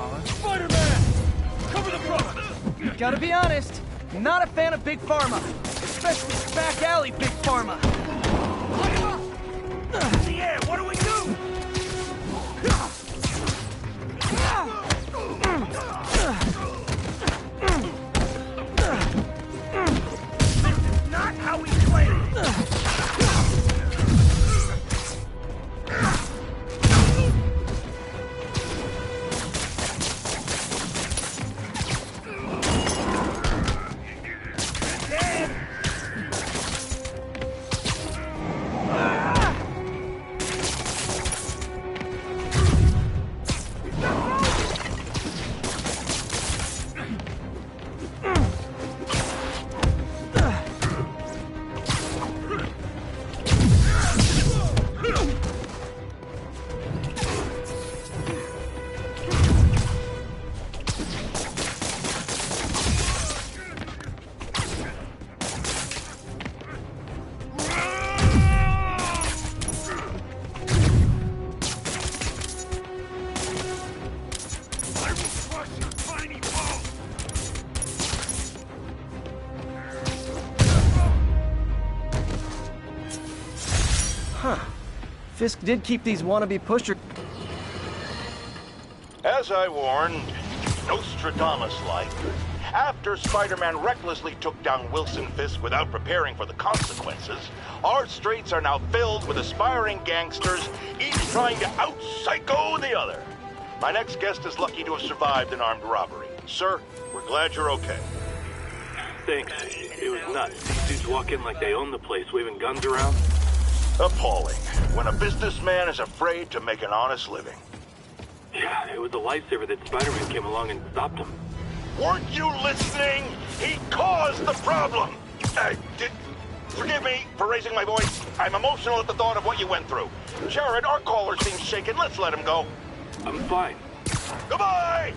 caller. Spider-Man! Cover the front! Gotta be honest, not a fan of Big Pharma. Especially back alley Big Pharma. In the air, what do we do? This is not how we play it! Fisk did keep these wannabe pusher... As I warned, Nostradamus-like, after Spider-Man recklessly took down Wilson Fisk without preparing for the consequences, our streets are now filled with aspiring gangsters, each trying to out-psycho the other. My next guest is lucky to have survived an armed robbery. Sir, we're glad you're okay. Thanks. It was nuts. These dudes walk in like they own the place, waving guns around. Appalling. When a businessman is afraid to make an honest living. Yeah, it was a lifesaver that Spider-Man came along and stopped him. Weren't you listening? He caused the problem! Forgive me for raising my voice. I'm emotional at the thought of what you went through. Jared, our caller seems shaken. Let's let him go. I'm fine. Goodbye!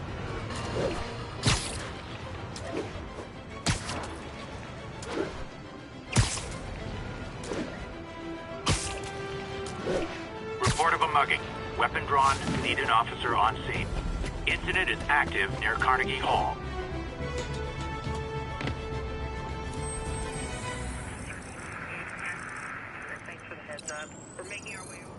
Report of a mugging. Weapon drawn. Need an officer on scene. Incident is active near Carnegie Hall. Thanks for the heads up. We're making our way over.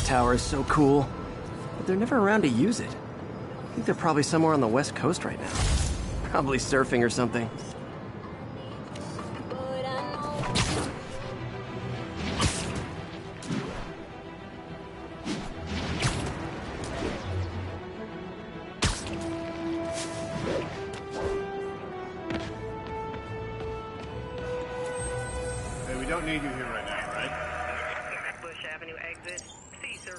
Tower is so cool, but they're never around to use it. I think they're probably somewhere on the West Coast right now. Probably surfing or something. Hey, we don't need you here right now, right? Bush Avenue exit. See, sir.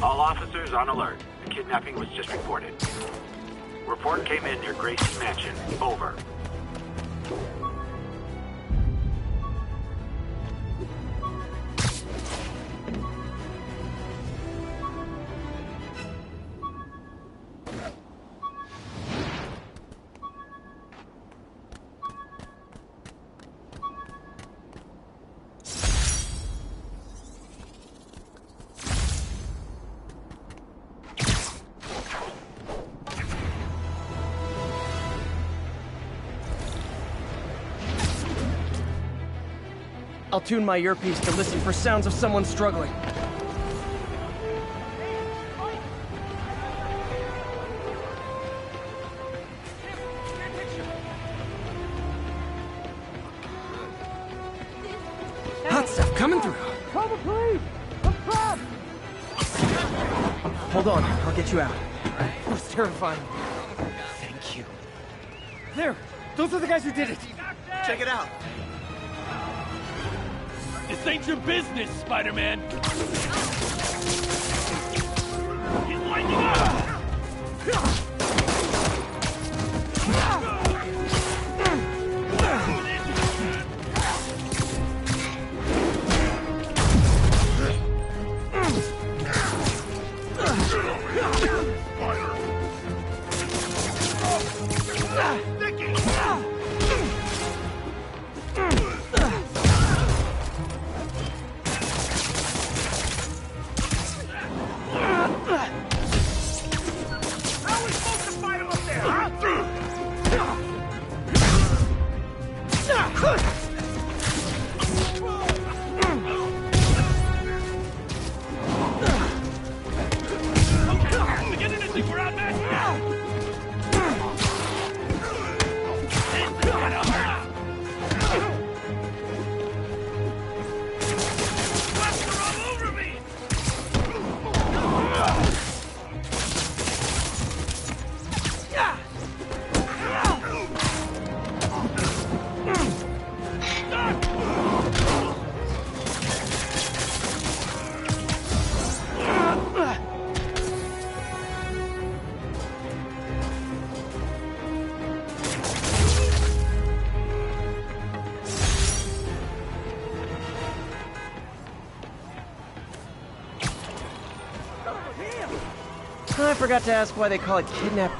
All officers on alert. The kidnapping was just reported. Report came in near Gracie Mansion. Over. I'll tune my earpiece to listen for sounds of someone struggling. Hot stuff coming through. Call the police! I'm trapped! Hold on, I'll get you out. That was terrifying. Thank you. There! Those are the guys who did it! Check it out. This ain't your business, Spider-Man! He's lighting up! I forgot to ask why they call it kidnap.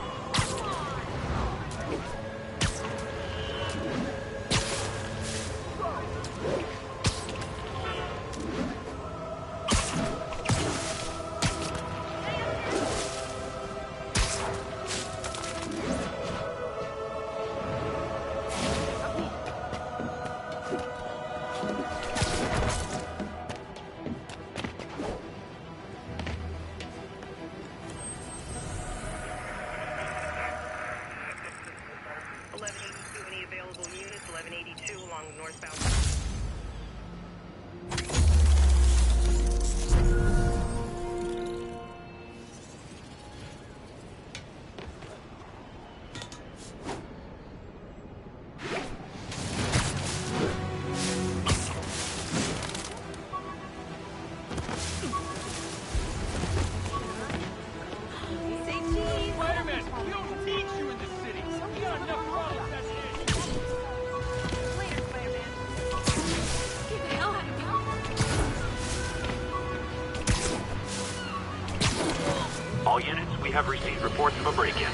All units, we have received reports of a break-in.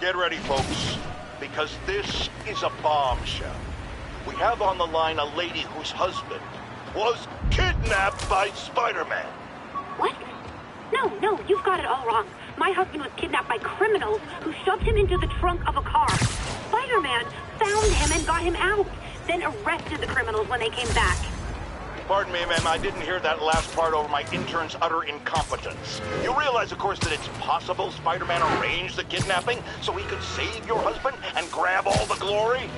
Get ready, folks, because this is a bombshell. We have on the line a lady whose husband was kidnapped by Spider-Man. What? No, you've got it all wrong. My husband was kidnapped by criminals who shoved him into the trunk of a car. Spider-Man found him and got him out, then arrested the criminals when they came back. Pardon me, ma'am, I didn't hear that last part over my intern's utter incompetence. You realize, of course, that it's possible Spider-Man arranged the kidnapping so he could save your husband and grab all the glory?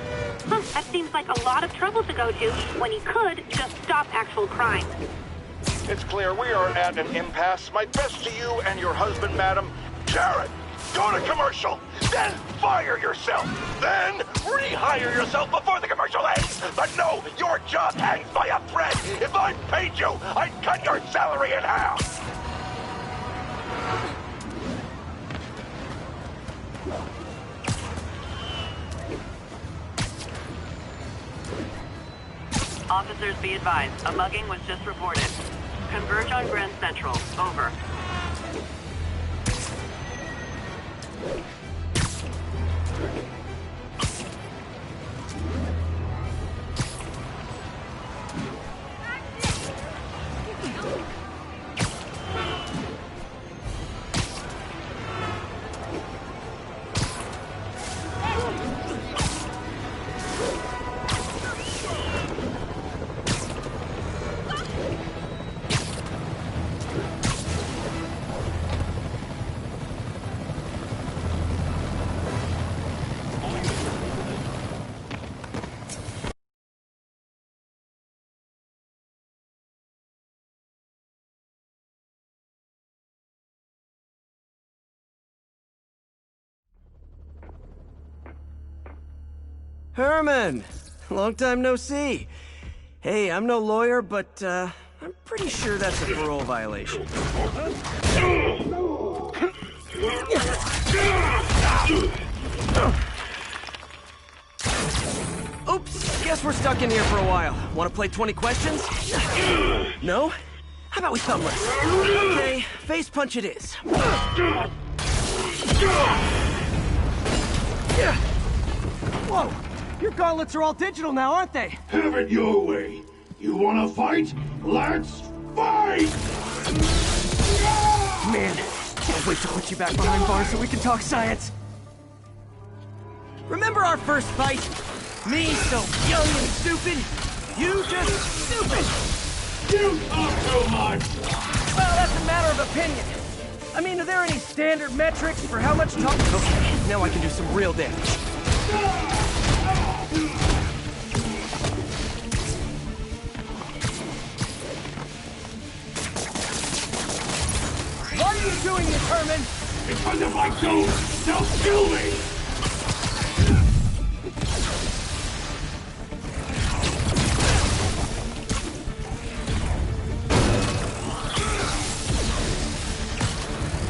Huh, that seems like a lot of trouble to go to when he could just stop actual crime. It's clear we are at an impasse. My best to you and your husband, madam. Jared, go to commercial, then fire yourself, then rehire yourself before the commercial ends. But no, your job hangs by a thread. If I paid you, I'd cut your salary in half. Officers be advised, a mugging was just reported. Converge on Grand Central. Over. Herman! Long time no see. Hey, I'm no lawyer, but, I'm pretty sure that's a parole violation. Oops, guess we're stuck in here for a while. Want to play 20 questions? No? How about we thumbless? Okay, face punch it is. Whoa! Your gauntlets are all digital now, aren't they? Have it your way. You wanna fight? Let's fight! Man, can't wait to put you back behind bars so we can talk science. Remember our first fight? Me so young and stupid, you just stupid! You talk too much! Well, that's a matter of opinion. I mean, are there any standard metrics for how much talk? Okay, now I can do some real damage. Why are you doing this, Herman? Because if I don't, they'll kill me!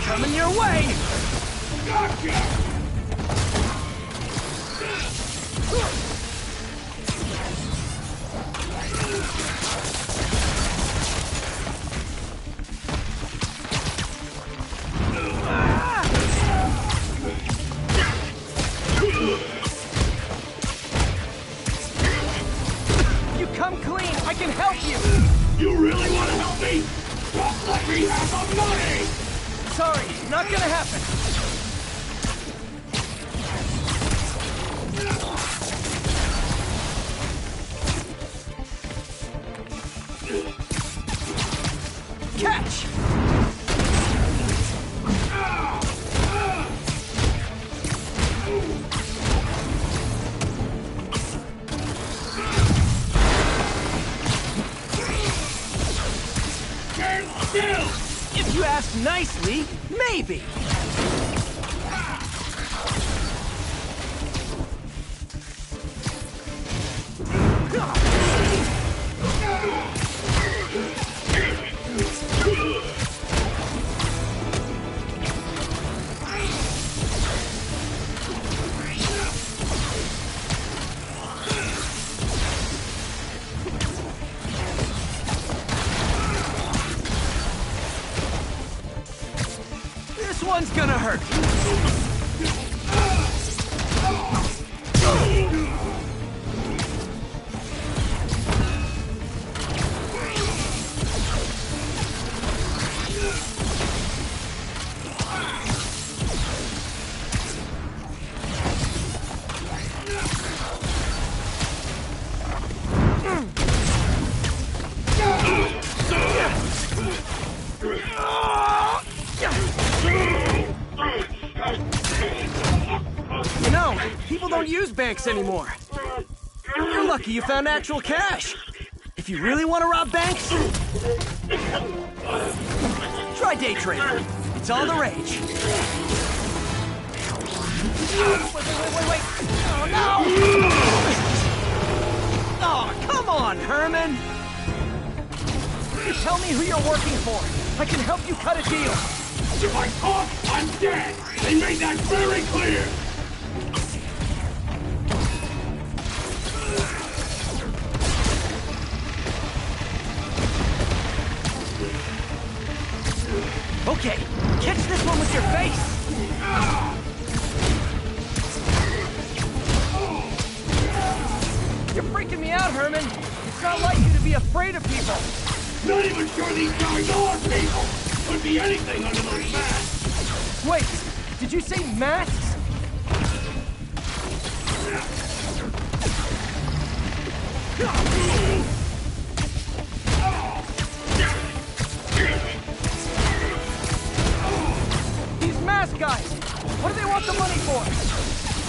Coming your way! Gotcha! You come clean, I can help you! You really want to help me? Just let me have the money! Sorry, not gonna happen. Catch! Stand still! If you ask nicely, maybe. This one's gonna hurt. You know, people don't use banks anymore. You're lucky you found actual cash. If you really want to rob banks, try day trading. It's all the rage. Wait. Oh, no! Oh, come on, Herman! You tell me who you're working for. I can help you cut a deal. If I talk, I'm dead! They made that very clear! Okay, catch this one with your face! You're freaking me out, Herman! It's not like you to be afraid of people! Not even sure these guys are people! Could be anything under those masks! Wait, did you say masks? These mask guys! What do they want the money for?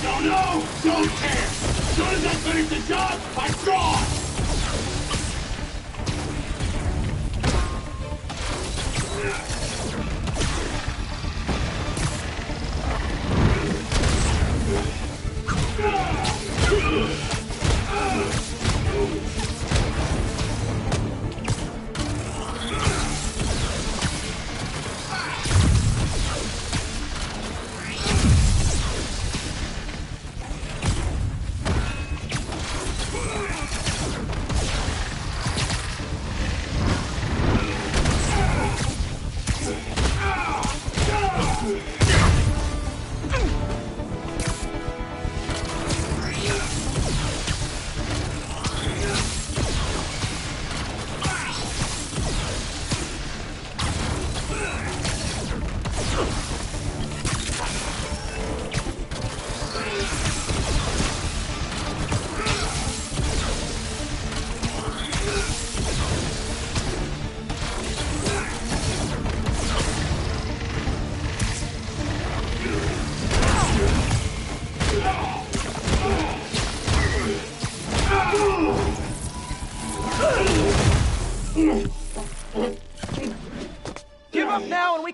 Don't know! Don't care! As soon as I finish the job, I'm gone!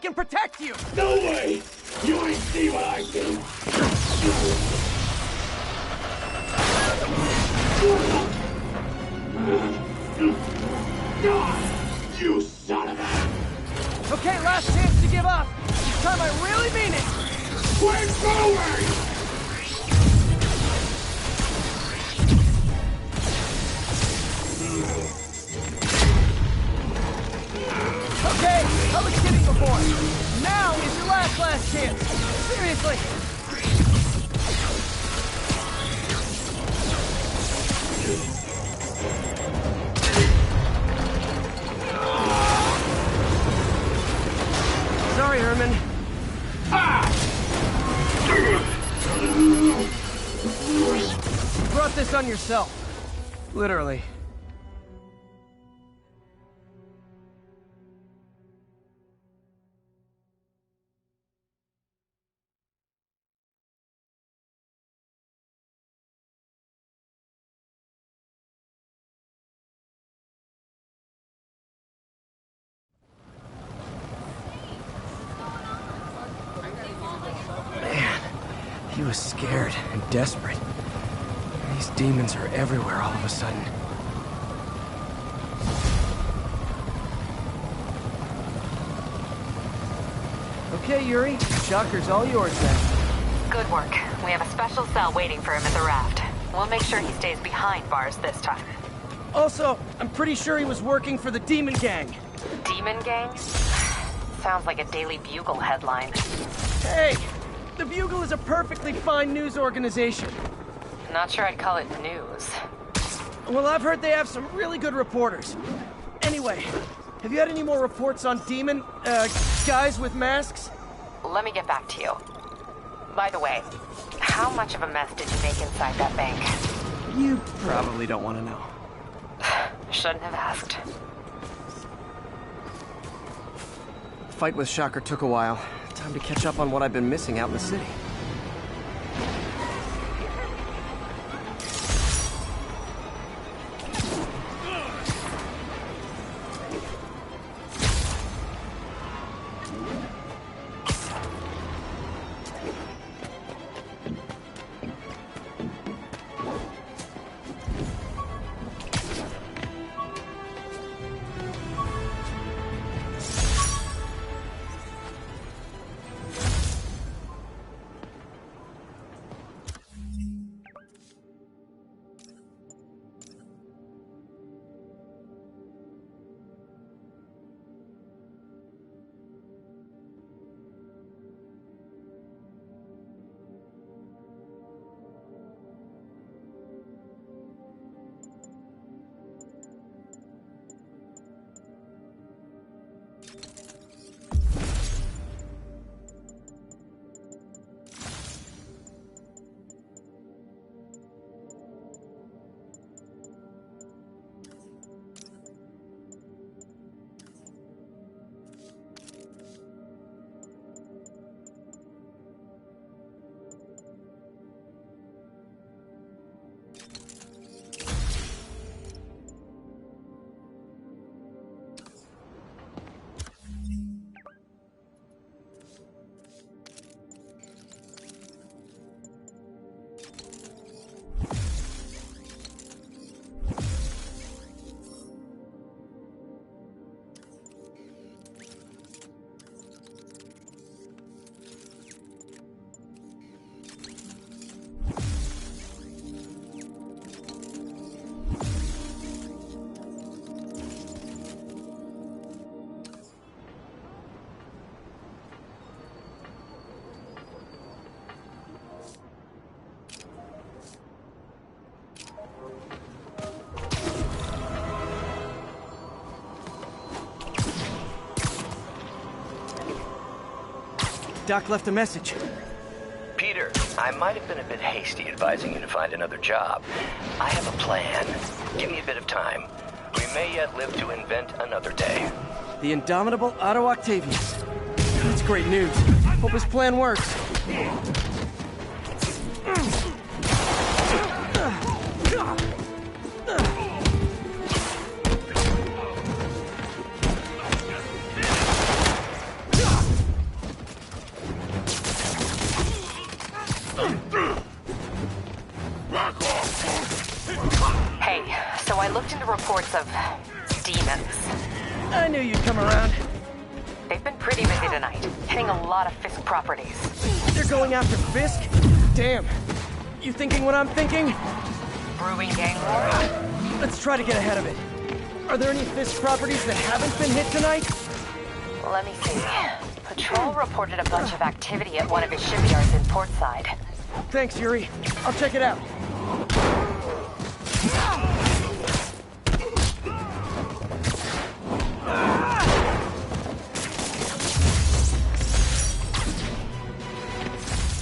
can protect you! No way! You ain't see what I do! You son of a... Okay, last chance to give up. This time I really mean it. We're forward! Okay, I was kidding before. Now is your last chance. Seriously. Sorry, Herman. You brought this on yourself. Literally. He was scared and desperate. These demons are everywhere all of a sudden. Okay, Yuri. Shocker's all yours then. Good work. We have a special cell waiting for him at the raft. We'll make sure he stays behind bars this time. Also, I'm pretty sure he was working for the Demon Gang. Demon Gang? Sounds like a Daily Bugle headline. Hey! The Bugle is a perfectly fine news organization. Not sure I'd call it news. Well, I've heard they have some really good reporters. Anyway, have you had any more reports on demon, guys with masks? Let me get back to you. By the way, how much of a mess did you make inside that bank? You probably don't want to know. Shouldn't have asked. The fight with Shocker took a while. Time to catch up on what I've been missing out in the city. Doc left a message. Peter, I might have been a bit hasty advising you to find another job. I have a plan. Give me a bit of time. We may yet live to invent another day. The indomitable Otto Octavius. That's great news. Hope his plan works. Hey, so I looked into reports of demons. I knew you'd come around. They've been pretty busy tonight, hitting a lot of Fisk properties. They're going after Fisk? Damn. You thinking what I'm thinking? Brewing gang war? Let's try to get ahead of it. Are there any Fisk properties that haven't been hit tonight? Let me see. Patrol reported a bunch of activity at one of his shipyards in Portside. Thanks, Yuri. I'll check it out.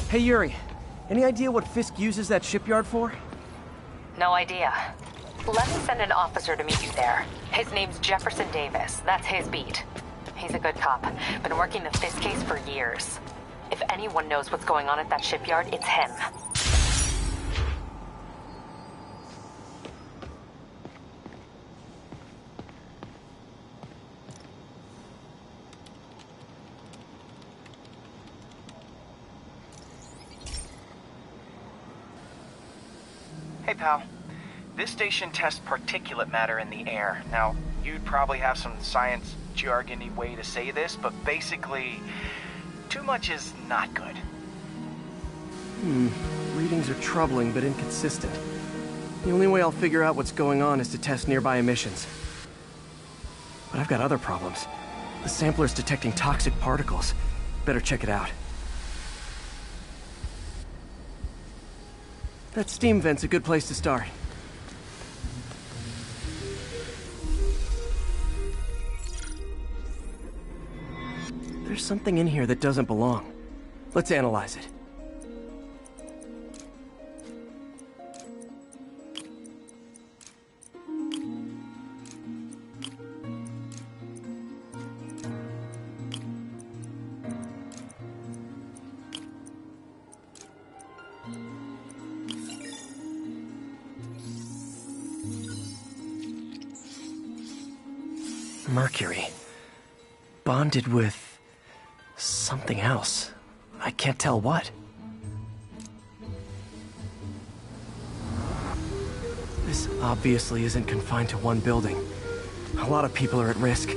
Hey, Yuri. Any idea what Fisk uses that shipyard for? No idea. Let me send an officer to meet you there. His name's Jefferson Davis. That's his beat. He's a good cop. Been working the Fisk case for years. If anyone knows what's going on at that shipyard, it's him. Hey, pal. This station tests particulate matter in the air. Now, you'd probably have some science jargony way to say this, but basically, too much is not good. Readings are troubling but inconsistent. The only way I'll figure out what's going on is to test nearby emissions. But I've got other problems. The sampler's detecting toxic particles. Better check it out. That steam vent's a good place to start. There's something in here that doesn't belong. Let's analyze it. Mercury. Bonded with something else. I can't tell what. This obviously isn't confined to one building. A lot of people are at risk.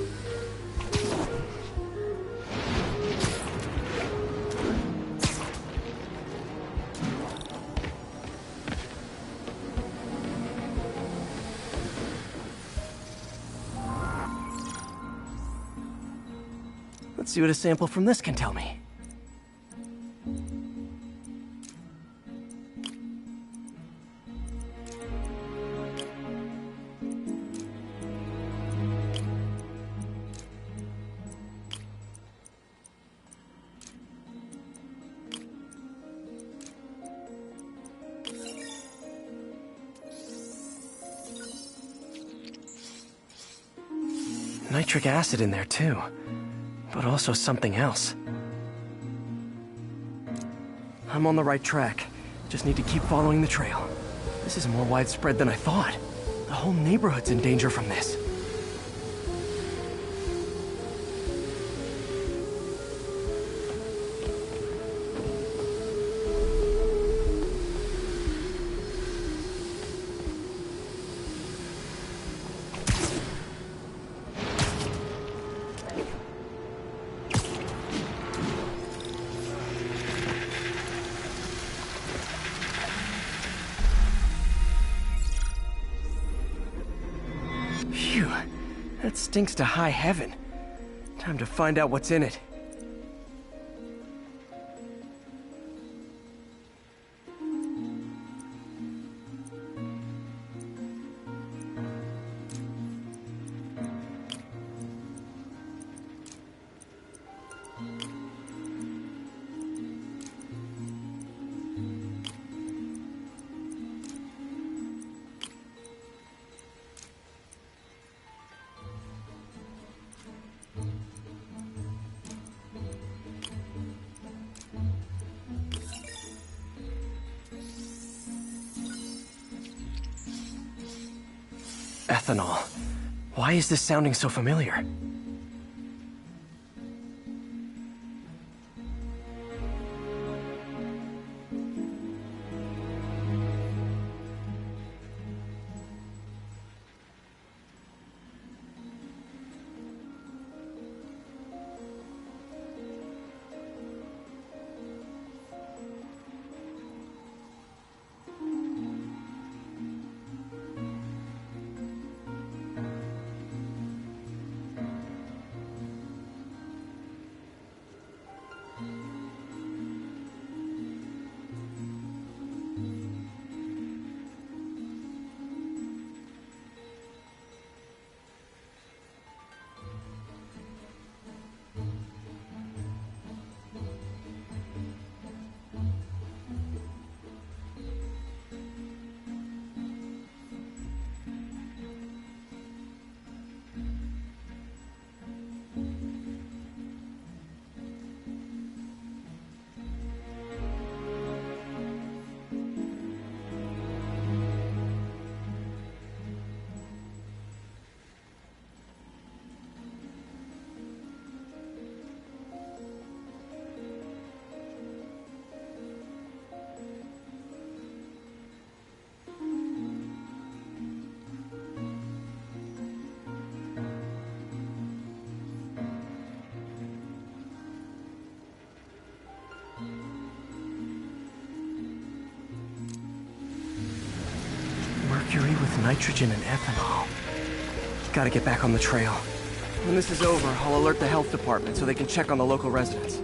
Let's see what a sample from this can tell me. Nitric acid in there too. But also something else. I'm on the right track. Just need to keep following the trail. This is more widespread than I thought. The whole neighborhood's in danger from this. Phew, that stinks to high heaven. Time to find out what's in it. Ethanol. Why is this sounding so familiar? Mercury with nitrogen and ethanol. Gotta get back on the trail. When this is over, I'll alert the health department so they can check on the local residents.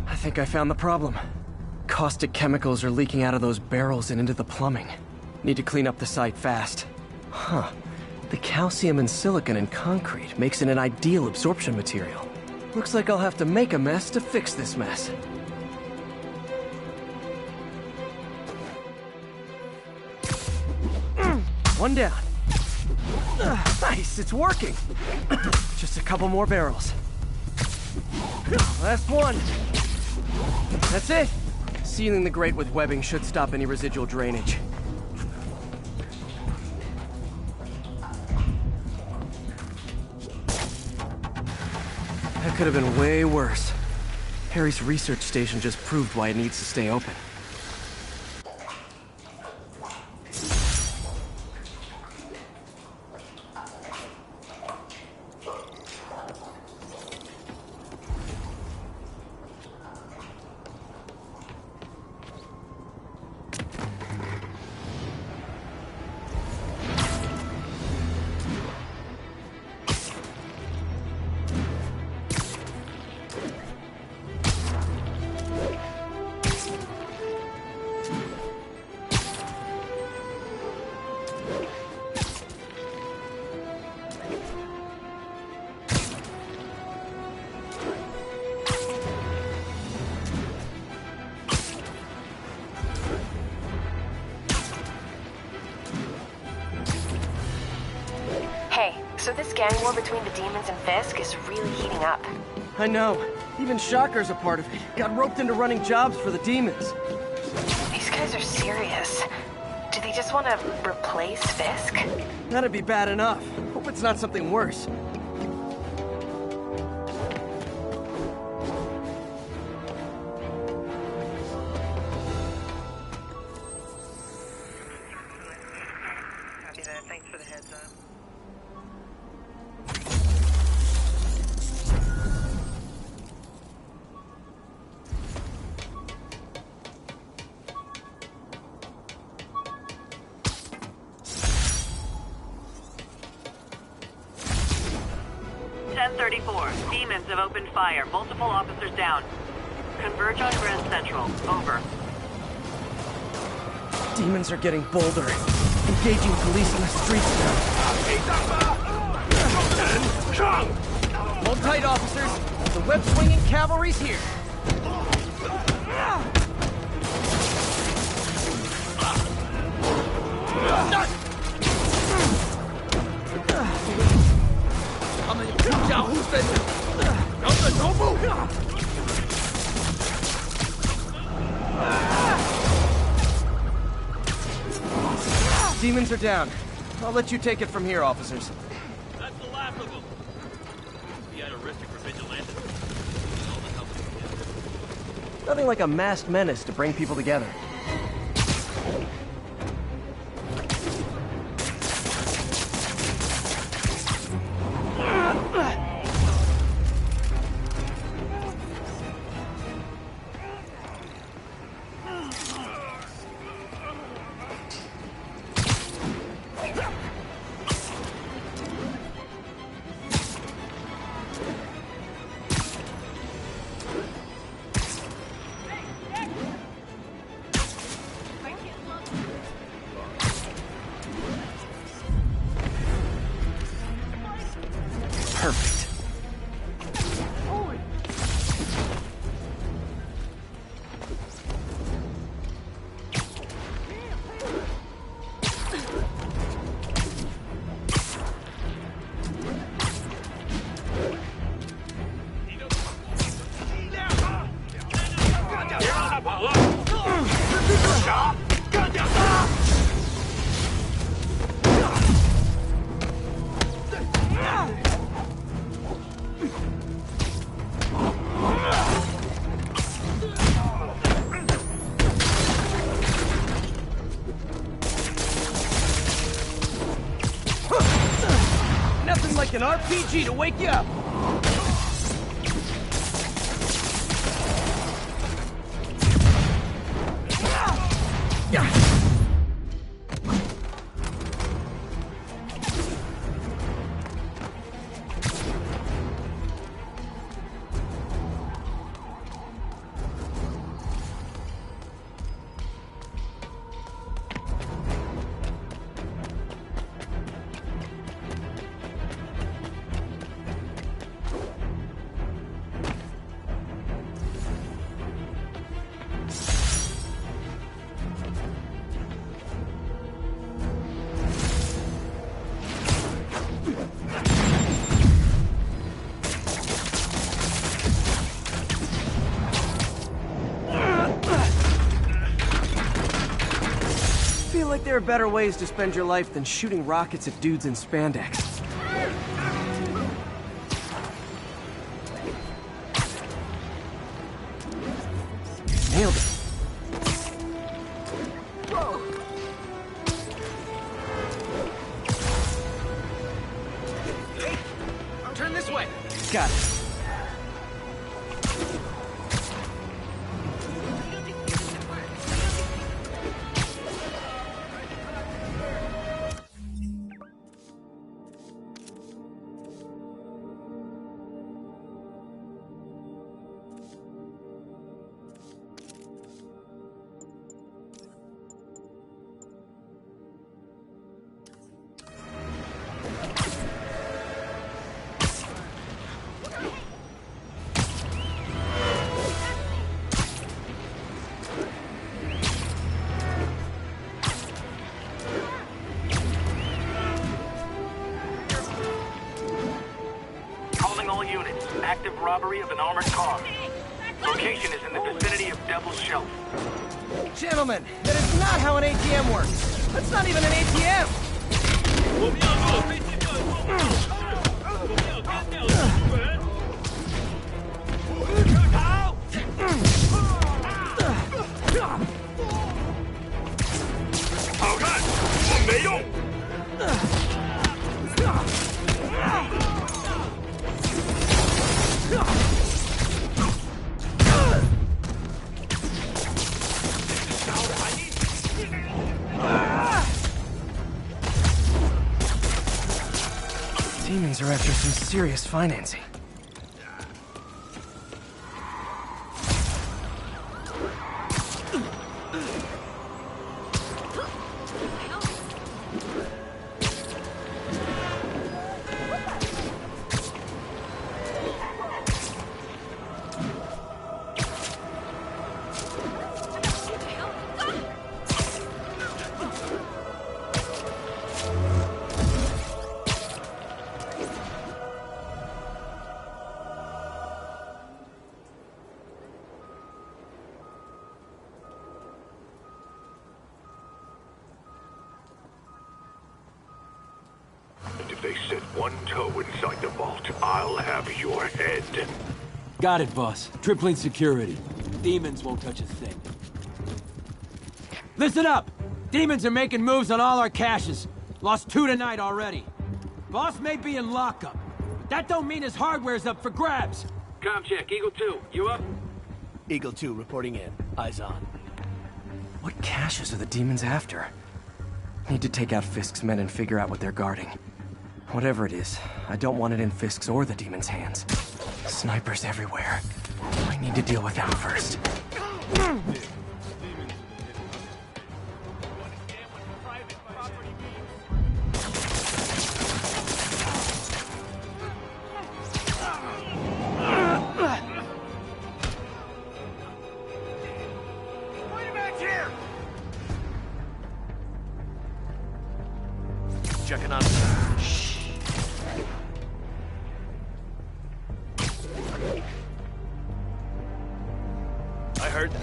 I think I found the problem. Caustic chemicals are leaking out of those barrels and into the plumbing. Need to clean up the site fast. Huh. The calcium and silicon in concrete makes it an ideal absorption material. Looks like I'll have to make a mess to fix this mess. One down. Nice, it's working. Just a couple more barrels. Last one. That's it. Sealing the grate with webbing should stop any residual drainage. That could have been way worse. Harry's research station just proved why it needs to stay open. So this gang war between the demons and Fisk is really heating up. I know. Even Shocker's a part of it. Got roped into running jobs for the demons. These guys are serious. Do they just want to replace Fisk? That'd be bad enough. Hope it's not something worse. Thanks for the heads up. 1034. Demons have opened fire. Multiple officers down. Converge on Grand Central. Over. Demons are getting bolder. Engaging police in the streets now. Hold tight, officers. The web-swinging cavalry's here. Demons are down. I'll let you take it from here, officers. That's the last of them. Be at a risk for vigilantes. Nothing like a masked menace to bring people together. like an RPG to wake you up. There are better ways to spend your life than shooting rockets at dudes in spandex. Nailed it. Whoa. Hey, turn this way. Got it. Active robbery of an armored car. Location is in the vicinity of Devil's Shelf. Gentlemen, that is not how an ATM works. That's not even an ATM! Demons are after some serious financing. If they set one toe inside the vault, I'll have your head. Got it, boss. Tripling security. Demons won't touch a thing. Listen up! Demons are making moves on all our caches. Lost 2 tonight already. Boss may be in lockup, but that don't mean his hardware's up for grabs. Com check, Eagle 2, you up? Eagle 2 reporting in. Eyes on. What caches are the demons after? Need to take out Fisk's men and figure out what they're guarding. Whatever it is, I don't want it in Fisk's or the demons' hands. Snipers everywhere. I need to deal with them first. Checking on. I heard that.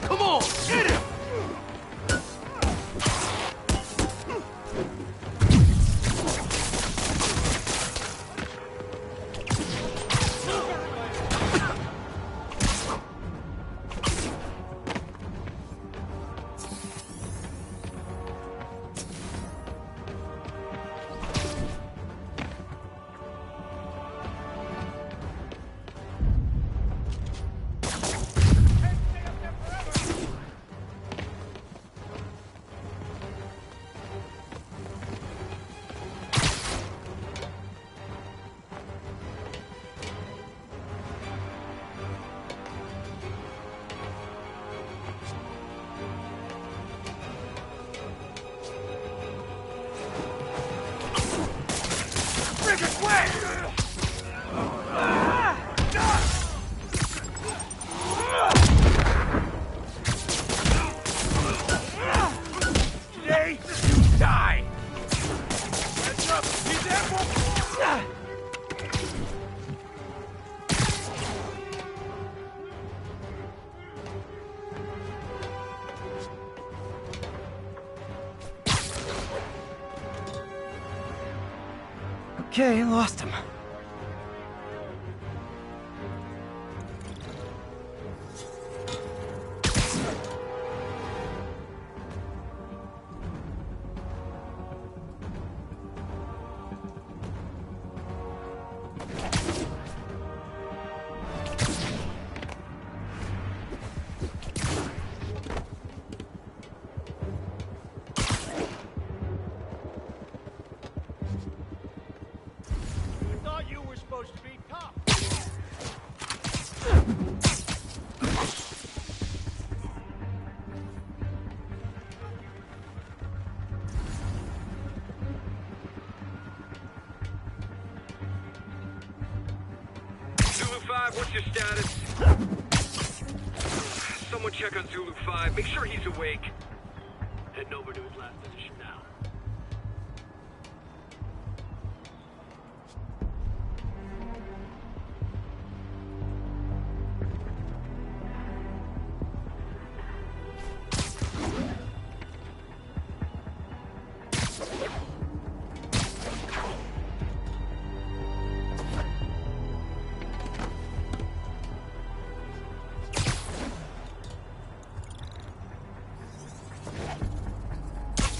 Come on, get him! Okay, lost him. Zulu 5, what's your status? Someone check on Zulu 5. Make sure he's awake. Heading over to his last position now.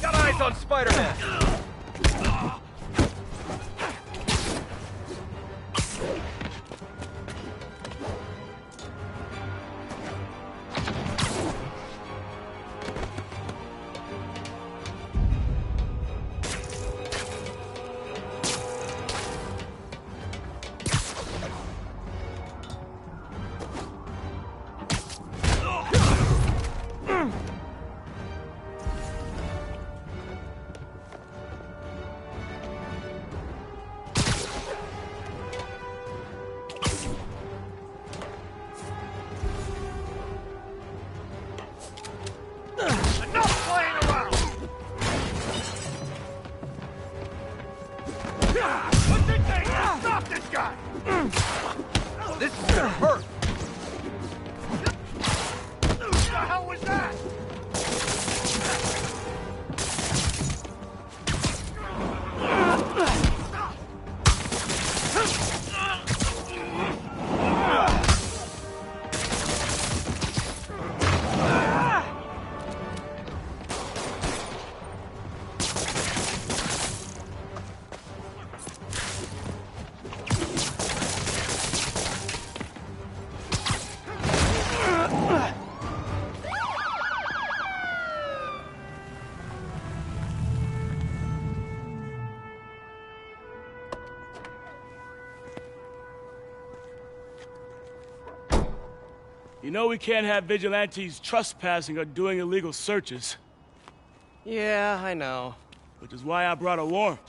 Got eyes on Spider-Man! This is gonna hurt! What the hell was that? You know we can't have vigilantes trespassing or doing illegal searches. Yeah, I know. Which is why I brought a warrant.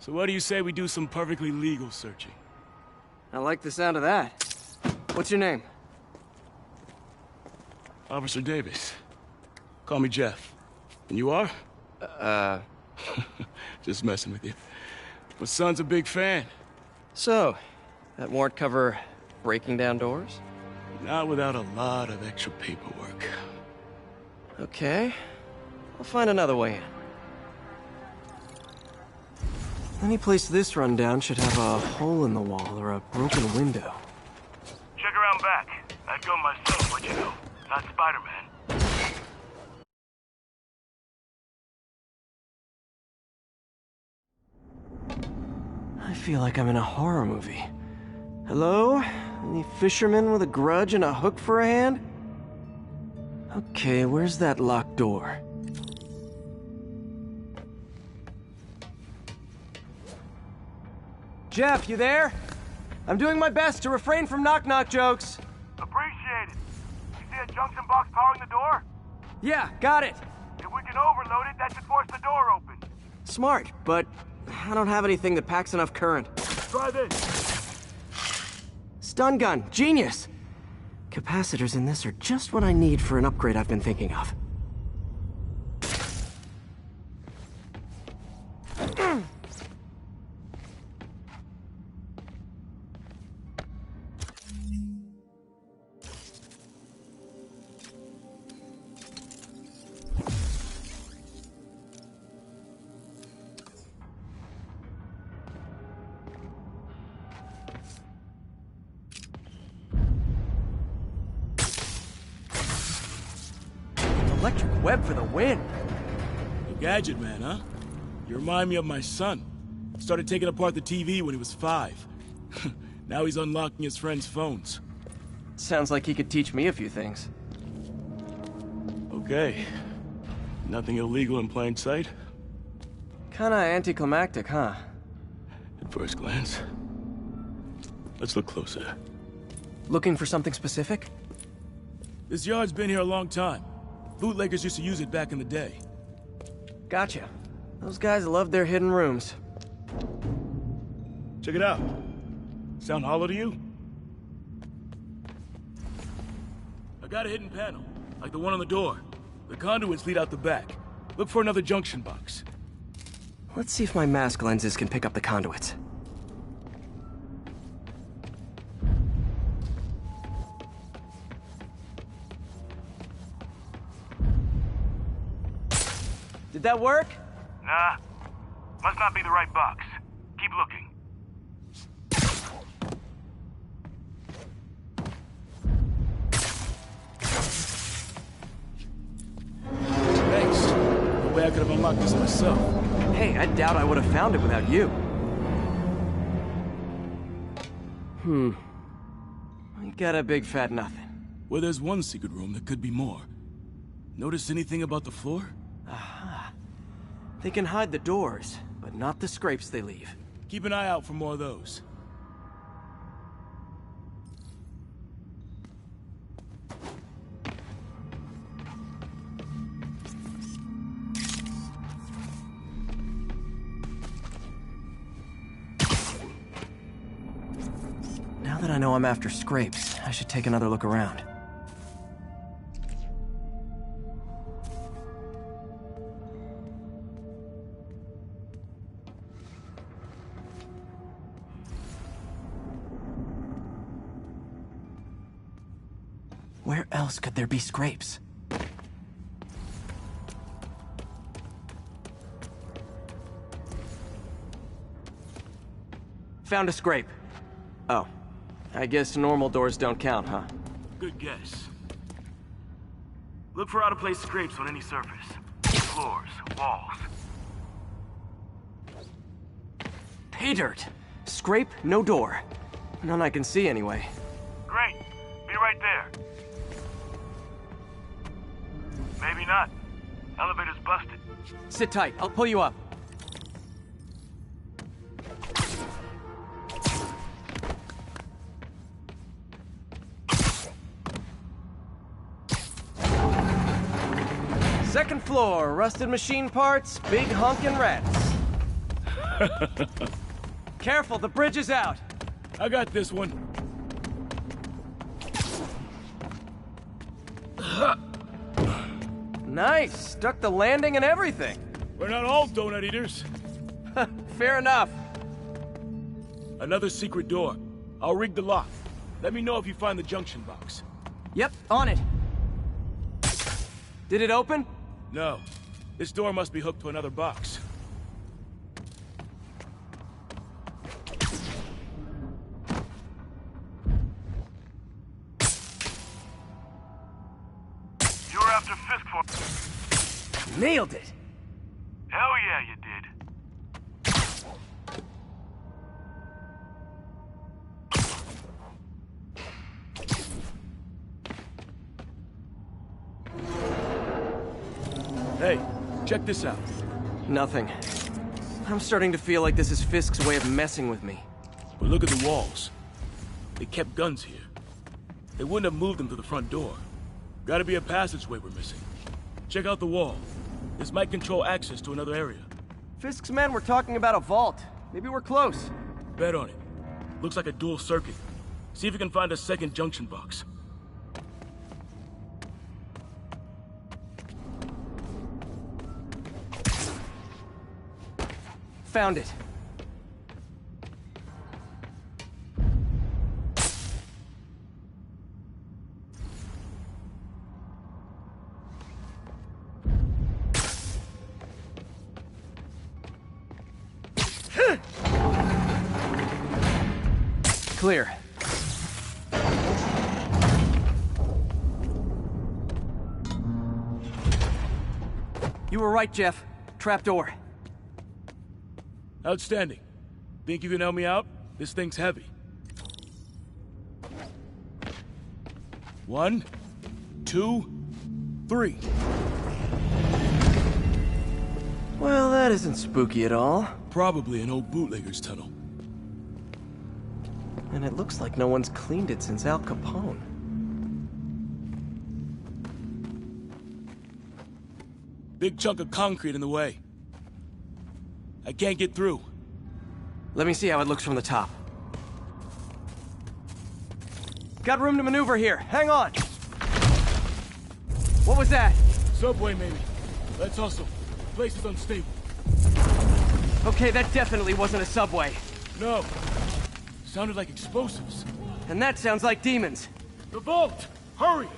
So what do you say we do some perfectly legal searching? I like the sound of that. What's your name? Officer Davis. Call me Jeff. And you are? Just messing with you. My son's a big fan. So, that warrant cover breaking down doors? Not without a lot of extra paperwork. Okay. I'll find another way in. Any place this rundown should have a hole in the wall or a broken window. Check around back. I'd go myself, but you know, not Spider-Man. I feel like I'm in a horror movie. Hello? Any fisherman with a grudge and a hook for a hand? Okay, where's that locked door? Jeff, you there? I'm doing my best to refrain from knock-knock jokes. Appreciate it. You see a junction box powering the door? Yeah, got it. If we can overload it, that should force the door open. Smart, but I don't have anything that packs enough current. Try this. Stun gun, genius! Capacitors in this are just what I need for an upgrade I've been thinking of. web for the win. You gadget man, huh? You remind me of my son. Started taking apart the TV when he was 5. Now he's unlocking his friends' phones. Sounds like he could teach me a few things. Okay. Nothing illegal in plain sight? Kinda anticlimactic, huh? At first glance. Let's look closer. Looking for something specific? This yard's been here a long time. Bootleggers used to use it back in the day. Gotcha. Those guys love their hidden rooms. Check it out. Sound hollow to you? I got a hidden panel, like the one on the door. The conduits lead out the back. Look for another junction box. Let's see if my mask lenses can pick up the conduits. Did that work? Nah. Must not be the right box. Keep looking. Thanks. No way I could have unlocked this myself. Hey, I doubt I would have found it without you. I got a big fat nothing. Well, there's one secret room that could be more. Notice anything about the floor? Aha. They can hide the doors, but not the scrapes they leave. Keep an eye out for more of those. Now that I know I'm after scrapes, I should take another look around. Where else could there be scrapes? Found a scrape. Oh. I guess normal doors don't count, huh? Good guess. Look for out-of-place scrapes on any surface. Floors, walls. Pay dirt. Scrape, no door. None I can see anyway. Great. Be right there. Maybe not. Elevator's busted. Sit tight. I'll pull you up. Second floor, rusted machine parts, big honkin' rats. Careful, the bridge is out. I got this one. Nice, stuck the landing and everything. We're not all donut eaters. Fair enough. Another secret door. I'll rig the lock. Let me know if you find the junction box. Yep, on it. Did it open? No. This door must be hooked to another box. You were after Fisk for... Nailed it. Hell yeah, you did. Hey, check this out. Nothing. I'm starting to feel like this is Fisk's way of messing with me. But look at the walls. They kept guns here. They wouldn't have moved them to the front door. Gotta be a passageway we're missing. Check out the wall. This might control access to another area. Fisk's men were talking about a vault. Maybe we're close. Bet on it. Looks like a dual circuit. See if you can find a second junction box. Found it. Clear. You were right, Jeff. Trapdoor. Outstanding. Think you can help me out? This thing's heavy. 1, 2, 3. Well, that isn't spooky at all. Probably an old bootlegger's tunnel. And it looks like no one's cleaned it since Al Capone. Big chunk of concrete in the way. I can't get through. Let me see how it looks from the top. Got room to maneuver here. Hang on. What was that? Subway, maybe. Let's hustle. The place is unstable. Okay, that definitely wasn't a subway. No. Sounded like explosives. And that sounds like demons. The vault! Hurry!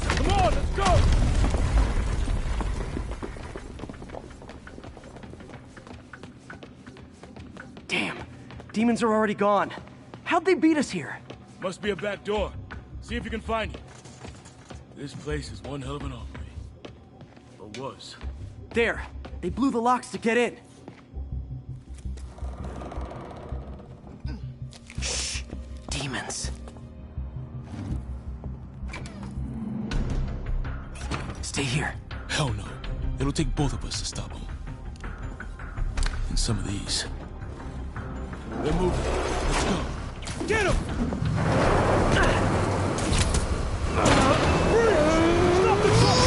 Come on, let's go! Damn. Demons are already gone. How'd they beat us here? Must be a back door. See if you can find it. This place is one hell of an armory. Or was. There. They blew the locks to get in. Shh. Demons. Stay here. Hell no. It'll take both of us to stop them. And some of these. They're moving. Let's go. Get him! Stop the truck!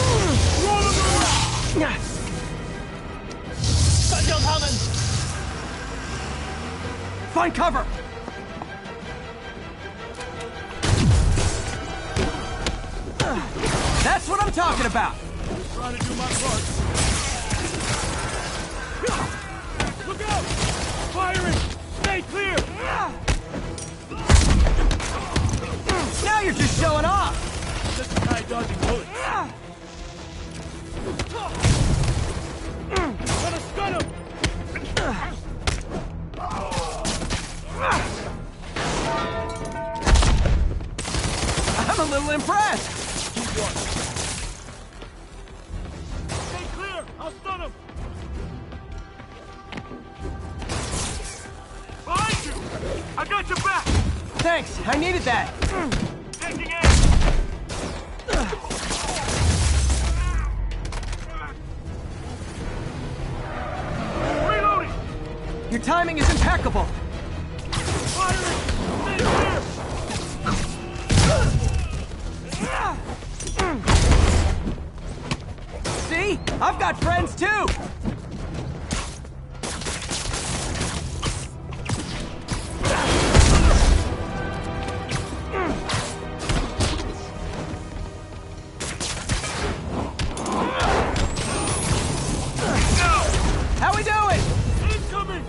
Roll him around! Find cover! That's what I'm talking about! Just trying to do my part. Look out! Firing! Stay clear! Now you're just showing off! Just a guy dodging bullets. Gotta stun him! I'm a little impressed! Keep watching. Stay clear! I'll stun him! Behind you! I got your back! Thanks, I needed that! Taking aim! Reloading! Your timing is impeccable! Firing! Stay clear! See? I've got friends too! How we doing? Incoming!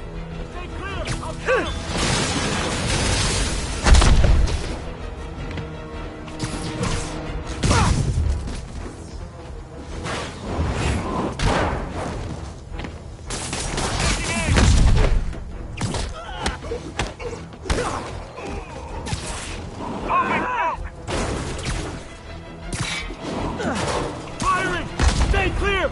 Stay clear! I'll kill him! Firing! Stay clear!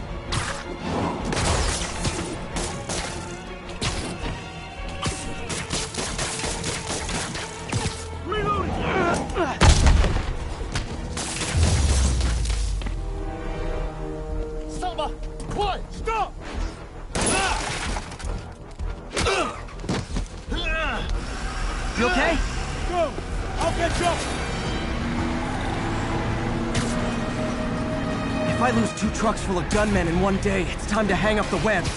Reloading! Selma! What? Stop! You okay? Go! I'll catch up! If I lose 2 trucks full of gunmen in one day, it's time to hang up the webs.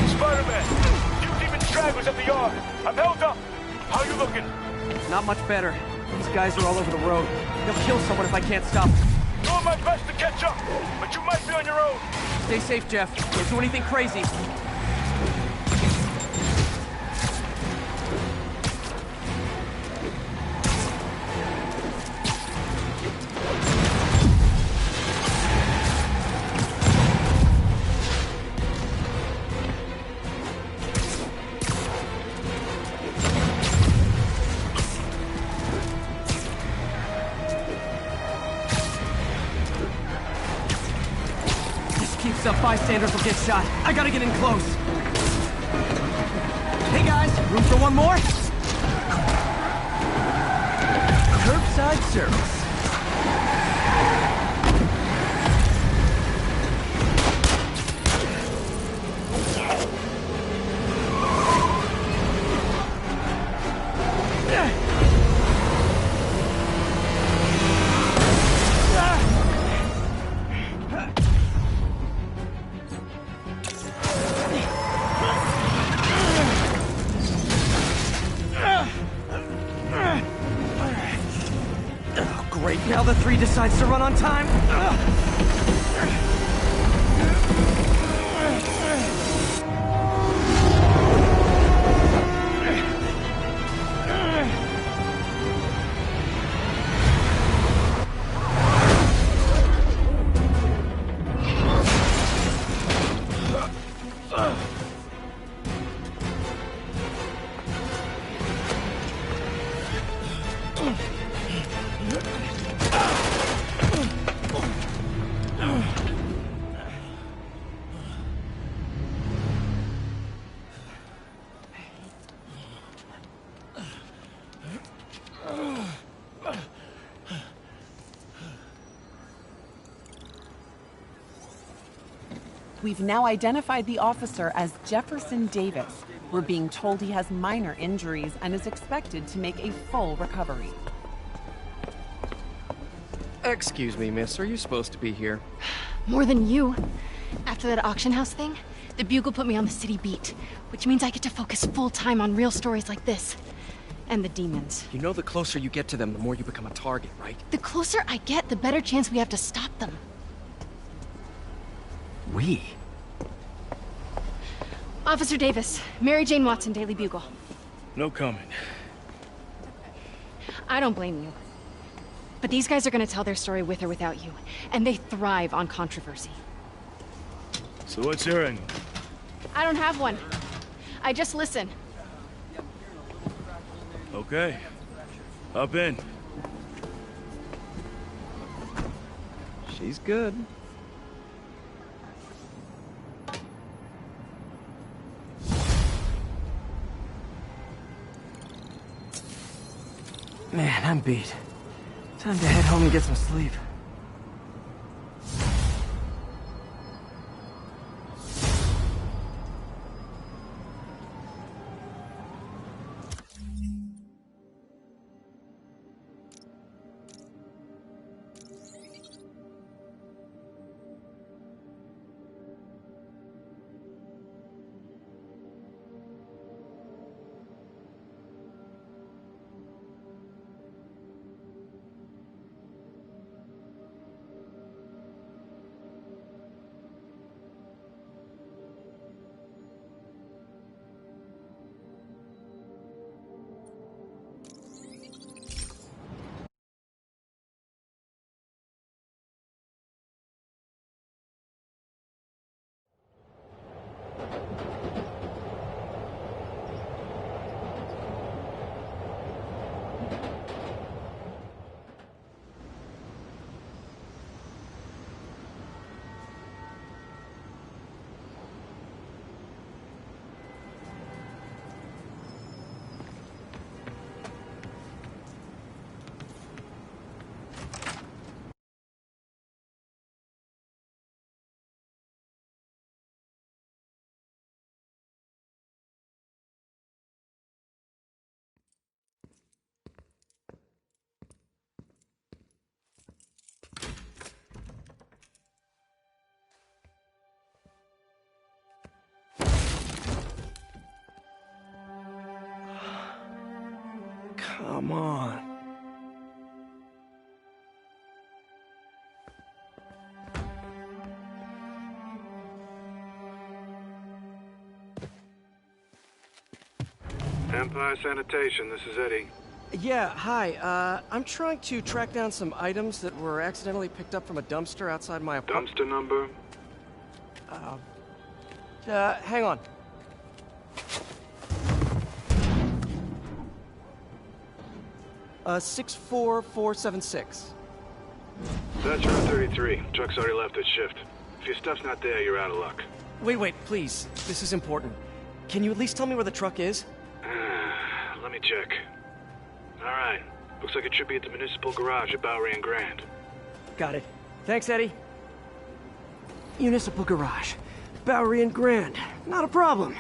Spider-Man! Few demon stragglers at the yard! I'm held up! How you looking? Not much better. These guys are all over the road. They'll kill someone if I can't stop them. Doing my best to catch up, but you might be on your own. Stay safe, Jeff. Don't do anything crazy. Bystanders will get shot. I gotta get in close. Hey guys, room for one more? Curbside service. Now the 3 decides to run on time. We've now identified the officer as Jefferson Davis. We're being told he has minor injuries and is expected to make a full recovery. Excuse me, miss. Are you supposed to be here? More than you. After that auction house thing, the Bugle put me on the city beat, which means I get to focus full-time on real stories like this. And the demons. You know the closer you get to them, the more you become a target, right? The closer I get, the better chance we have to stop them. We? Officer Davis, Mary Jane Watson, Daily Bugle. No comment. I don't blame you. But these guys are gonna tell their story with or without you, and they thrive on controversy. So what's your angle? I don't have one. I just listen. Okay. Hop in. She's good. Man, I'm beat. Time to head home and get some sleep. Come on. Empire Sanitation, this is Eddie. Yeah, hi. I'm trying to track down some items that were accidentally picked up from a dumpster outside my apartment. Dumpster number? Hang on. Uh, 64476. That's route 33. Truck's already left its shift. If your stuff's not there, you're out of luck. Wait, please. This is important. Can you at least tell me where the truck is? Let me check. Alright. Looks like it should be at the municipal garage at Bowery and Grand. Got it. Thanks, Eddie. Municipal garage. Bowery and Grand. Not a problem.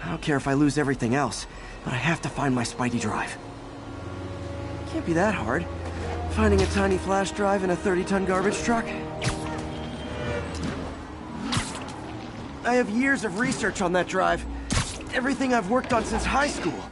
I don't care if I lose everything else, but I have to find my Spidey drive. Can't be that hard. Finding a tiny flash drive in a 30-ton garbage truck? I have years of research on that drive. Everything I've worked on since high school.